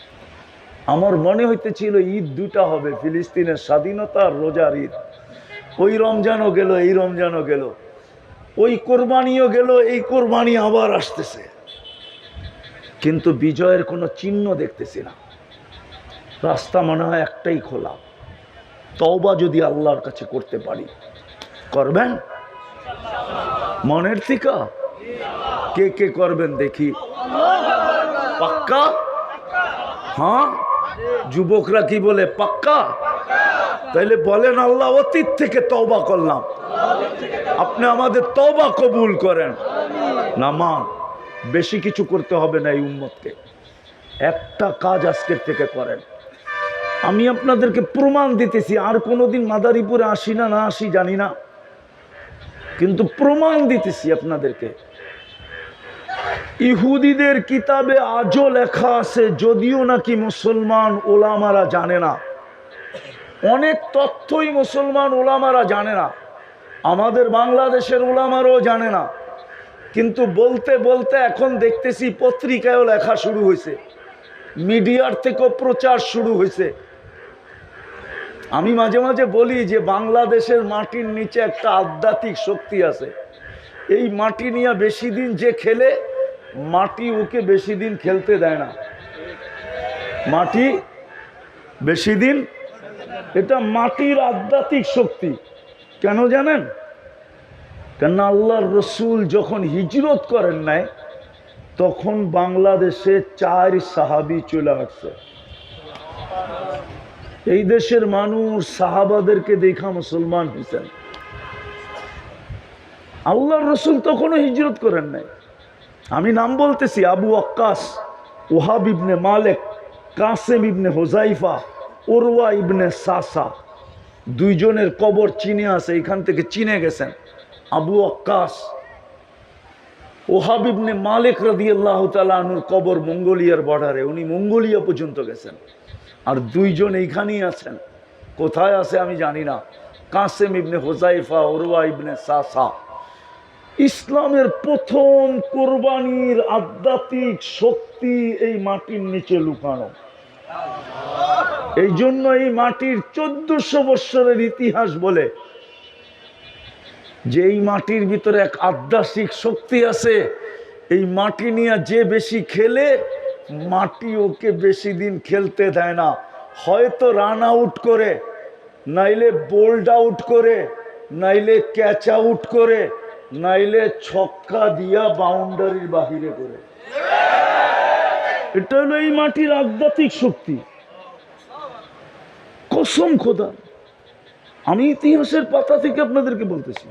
আমার মনে হইতেছিল ঈদ 2টা হবে, ফিলিস্তিনের স্বাধীনতা আর রোজার ঈদ। ওই রমজানও গেল, এই রমজানও গেল, ওই কোরবানিও গেল, এই কোরবানি আবার আসতেছে, কিন্তু বিজয়ের কোনো চিহ্ন দেখতেছি না। রাস্তা মনে হয় একটাই খোলা, তওবা যদি আল্লাহর কাছে করতে পারি। করবেন মনের থেকে? কে কে করবেন দেখি? পাক্কা? হ্যাঁ, যুবকরা কি বলে? পাক্কা? তাইলে বলেন, আল্লাহ অতীত থেকে তওবা করলাম, আপনি আমাদের তওবা কবুল করেন। নামাজ বেশি কিছু করতে হবে না। এই উম্মতকে একটা কাজ আজকের থেকে করেন। আমি আপনাদেরকে প্রমাণ দিতেছি, আর কোনোদিন মাদারীপুরে আসি না, না আসি জানি না, কিন্তু প্রমাণ দিতেছি আপনাদেরকে। ইহুদিদের কিতাবে আজও লেখা আছে, যদিও নাকি মুসলমান ওলামারা জানে না, অনেক তথ্যই মুসলমান ওলামারা জানে না, আমাদের বাংলাদেশের ওলামারাও জানে না, কিন্তু বলতে বলতে এখন দেখতেছি পত্রিকায়ও লেখা শুরু হয়েছে, মিডিয়ার থেকেও প্রচার শুরু হয়েছে। আমি মাঝে মাঝে বলি যে বাংলাদেশের মাটির নিচে একটা আধ্যাত্মিক শক্তি আছে। এই মাটি নিয়ে বেশি দিন যে খেলে, মাটি ওকে বেশি দিন খেলতে দেয় না। মাটি বেশি দিন, এটা মাটির আধ্যাত্মিক শক্তি। কেন জানেন? কেন আল্লাহর রসুল যখন হিজরত করেন নাই, তখন বাংলাদেশে 4 সাহাবী চলে আসছে। এই দেশের মানুষ সাহাবাদেরকে দেখা মুসলমান হয়েছেন। আল্লাহর রসুল তখনও হিজরত করেন নাই। আমি নাম বলতেছি, আবু ওয়াক্কাস, ওহাব ইবনে মালিক, কাসেম ইবনে হুযাইফা, উরওয়া ইবনে সাসা, 2 জনের কবর চীনে আছে, এখান থেকে চীনে গেছেন। আবু ওয়াক্কাস ওহাব ইবনে মালিক রাদিয়াল্লাহু তাআলা আনহুর কবর মঙ্গোলিয়ার বর্ডারে, উনি মঙ্গোলিয়া পর্যন্ত গেছেন। আর দুইজন এইখানেই আছেন, কোথায় আছে আমি জানি না, কাসেম ইবনে হুযাইফা, উরওয়া ইবনে সাসা। ইসলামের প্রথম কোরবানির আধ্যাত্মিক শক্তি এই মাটির নিচে লুকানো। এই জন্য এই মাটির 1400 বৎসরের ইতিহাস বলে যে এই মাটির ভিতরে এক আধ্যাত্মিক শক্তি আছে। এই মাটি নিয়ে যে বেশি খেলে, মাটি ওকে বেশি দিন খেলতে দেয় না। হয়তো রান আউট করে, নাইলে বোল্ড আউট করে, নাইলে ক্যাচ আউট করে, নাইলে ছক্কা দিয়া বাউন্ডারির বাহিরে করে। এটা হলো এই মাটির আধ্যাত্মিক শক্তি। কসম খোদা, আমি ইতিহাসের পাতা থেকে আপনাদেরকে বলতেছি,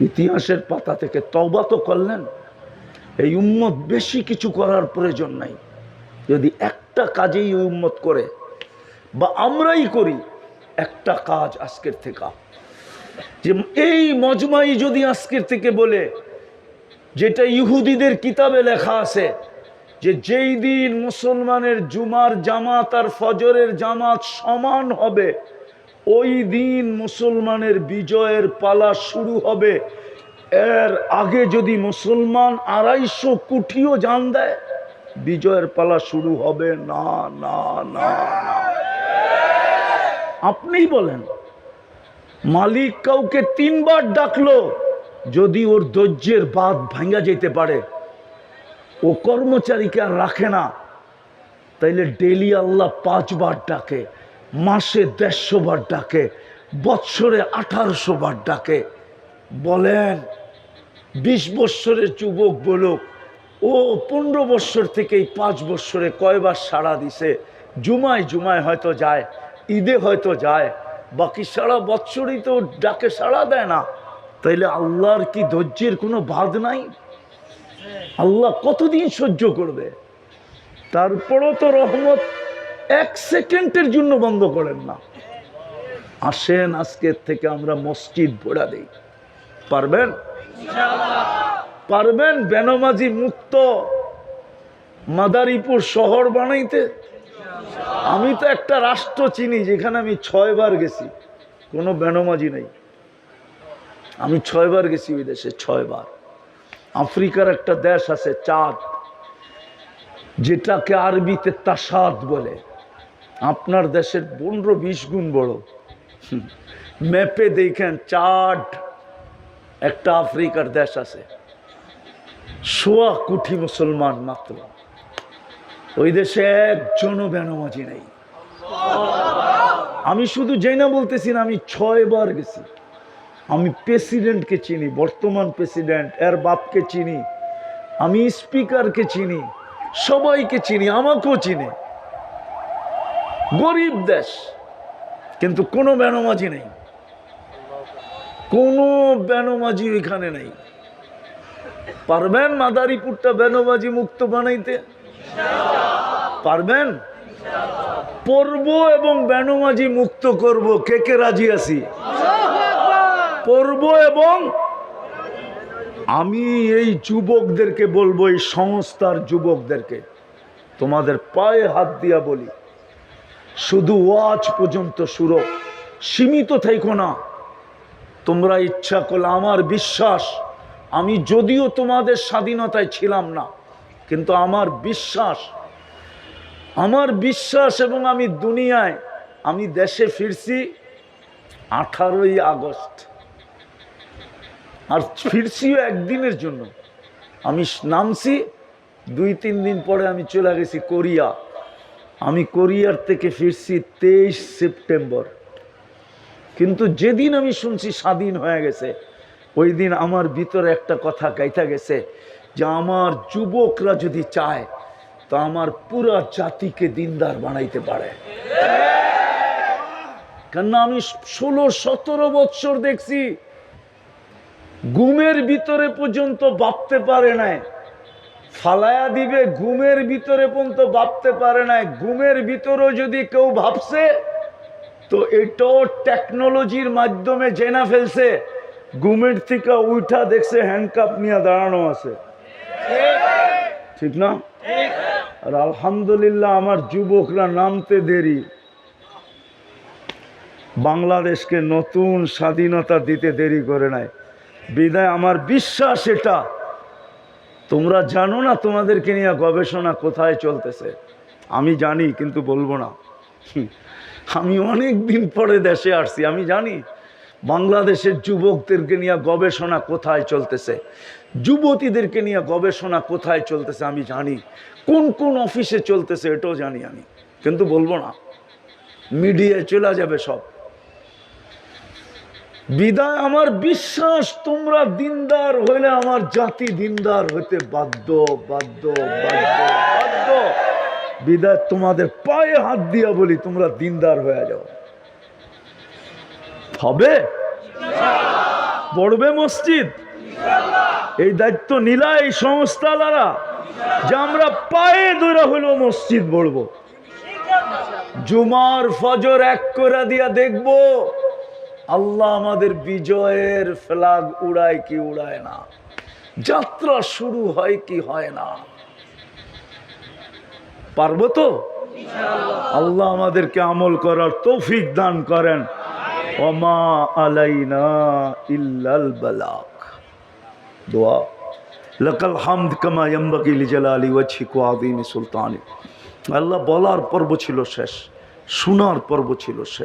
ইতিহাসের পাতা থেকে। তওবা তো করলেন, এই উম্মত বেশি কিছু করার প্রয়োজন নাই। যদি একটা কাজেই উম্মত করে বা আমরাই করি, একটা কাজ আজকের থেকে, যে এই মজমাই যদি আজকের থেকে বলে, যেটা ইহুদিদের কিতাবে লেখা আছে, যে যেই দিন মুসলমানের জুমার জামাত আর ফজরের জামাত সমান হবে, ওই দিন মুসলমানের বিজয়ের পালা শুরু হবে। এর আগে যদি মুসলমান 250 কোটিও জান দেয়, বিজয়ের পালা শুরু হবে না, না, না, না। আপনিই বলেন, মালিক কাউকে 3 বার ডাকলো, যদি ওর ধৈর্যের বাঁধ ভাঙা যেতে পারে, ও কর্মচারীকে আর রাখে না, তাইলে ডেলি আল্লাহ 5 বার ডাকে, মাসে 150 বার ডাকে, বৎসরে 1800 বার ডাকে। বলেন 20 বৎসরের যুবক বলুক, ও 15 বৎসর থেকেই 5 বৎসরে কয়বার সাড়া দিছে? জুমায় জুমায় হয়তো যায়, ঈদে হয়তো যায়, বাকি সারা বৎসরই তো ডাকে সাড়া দেয় না। তাইলে আল্লাহর কি ধৈর্যের কোনো বাঁধ নাই? আল্লাহ কতদিন সহ্য করবে? তারপরও তো রহমত 1 সেকেন্ডের জন্য বন্ধ করেন না। আসেন আজকের থেকে আমরা মসজিদ ভরা দেই। পারবেন? পারবেন বেনামাজি মুক্ত মাদারীপুর শহর বানাইতে? আমি তো একটা রাষ্ট্র চিনি যেখানে আমি 6 বার গেছি, কোনো বেনামাজি নেই। আমি 6 বার গেছি ওই দেশে, 6 বার। আফ্রিকার একটা দেশ আছে চাঁদ, যেটাকে আরবিতে তাসাদ বলে। আপনার দেশের 15-20 গুণ বড়। ম্যাপে দেখেন চাঁদ একটা আফ্রিকার দেশ আছে, 1.25 কোটি মুসলমান মাত্র। ওই দেশে একজনও বেনামাজি নেই। আমি শুধু যাই না বলতেছি না, আমি 6 বার গেছি। আমি প্রেসিডেন্টকে চিনি, বর্তমান প্রেসিডেন্ট, এর বাপকে চিনি, আমি স্পিকারকে চিনি, সবাইকে চিনি, আমাকেও চিনে। গরিব দেশ, কিন্তু কোনো বেনামাজি নেই, কোনো বেনামাজি ওইখানে নেই। পারবেন মাদারীপুরটা বেনামাজি মুক্ত বানাইতে? পারবেন? পড়ব এবং বেনামাজি মুক্ত করব। কে কে রাজি আছি? পড়ব। এবং আমি এই যুবকদেরকে বলবো, এই সংস্থার যুবকদেরকে, তোমাদের পায়ে হাত দিয়া বলি, শুধু ওয়াজ পর্যন্ত শুরু, সীমিত থাইকো না। তোমরা ইচ্ছা করলে, আমার বিশ্বাস, আমি যদিও তোমাদের স্বাধীনতায় ছিলাম না, কিন্তু আমার বিশ্বাস এবং আমি দুনিয়ায়, আমি দেশে ফিরছি 18ই আগস্ট, আর ফিরছিও একদিনের জন্য। আমি নামছি, 2-3 দিন পরে আমি চলে গেছি কোরিয়া। আমি কোরিয়ার থেকে ফিরছি 23 সেপ্টেম্বর। কিন্তু যেদিন আমি শুনছি স্বাধীন হয়ে গেছে, ওই দিন আমার ভিতরে একটা কথা গাইতা গেছে, যে আমার যুবকরা যদি চায় তো আমার পুরা জাতিকে দিনদার বানাইতে পারে। কেননা আমি 16-17 বৎসর দেখছি, ঘুমের ভিতরে পর্যন্ত ভাবতে পারে নাই ফালায়া দিবে, ঘুমের ভিতরে পর্যন্ত ভাবতে পারে নাই। ঘুমের ভিতরেও যদি কেউ ভাবছে, তো এটাও টেকনোলজির মাধ্যমে জেনে ফেলছে ঘুমের থেকে উঠা দেখছে হ্যান্ডকাপ নিয়ে দাঁড়ানো আছে, ঠিক না? আর আলহামদুলিল্লাহ আমার যুবকরা নামতে দেরি, বাংলাদেশকে নতুন স্বাধীনতা দিতে দেরি করে নাই। বিদায় আমার বিশ্বাস এটা, তোমরা জানো না তোমাদেরকে নিয়ে গবেষণা কোথায় চলতেছে। আমি জানি কিন্তু বলবো না। আমি অনেক দিন পরে দেশে আসছি, আমি জানি বাংলাদেশের যুবকদেরকে নিয়ে গবেষণা কোথায় চলতেছে, যুবতীদেরকে নিয়ে গবেষণা কোথায় চলতেছে আমি জানি, কোন কোন অফিসে চলতেছে এটাও জানি আমি, কিন্তু বলবো না, মিডিয়ায় চলে যাবে সব। বিদায় আমার বিশ্বাস তোমরা দিনদার হইলে আমার জাতি দিনদার হইতে বাধ্য বাধ্য বাধ্য বাধ্য। বিদায় তোমাদের পায়ে হাত দিয়া বলি তোমরা দিনদার হয়ে যাও। হবে? পড়বে মসজিদ? এই দায়িত্ব নিলা এই সংস্থালারা যে আমরা পায়ে ধরে হইল মসজিদ পড়বো, জুমার ফজর এক করে দিয়া দেখবো আল্লাহ আমাদের বিজয়ের ফ্ল্যাগ উড়ায় কি উড়ায় না, যাত্রা শুরু হয় কি হয় না। পারবো তো? আল্লাহ আমাদেরকে আমল করার তৌফিক দান করেন। ওমা আলাইনা ইল্লাল বালাগ। দোয়া, লাকাল হামদ কামা ইয়ানবাগি লিজালালি ওয়াজহিকা ওয়া আযীমি সুলতানিক। আল্লাহ বলার পর্ব ছিল শেষ, শোনার পর্ব ছিল শেষ।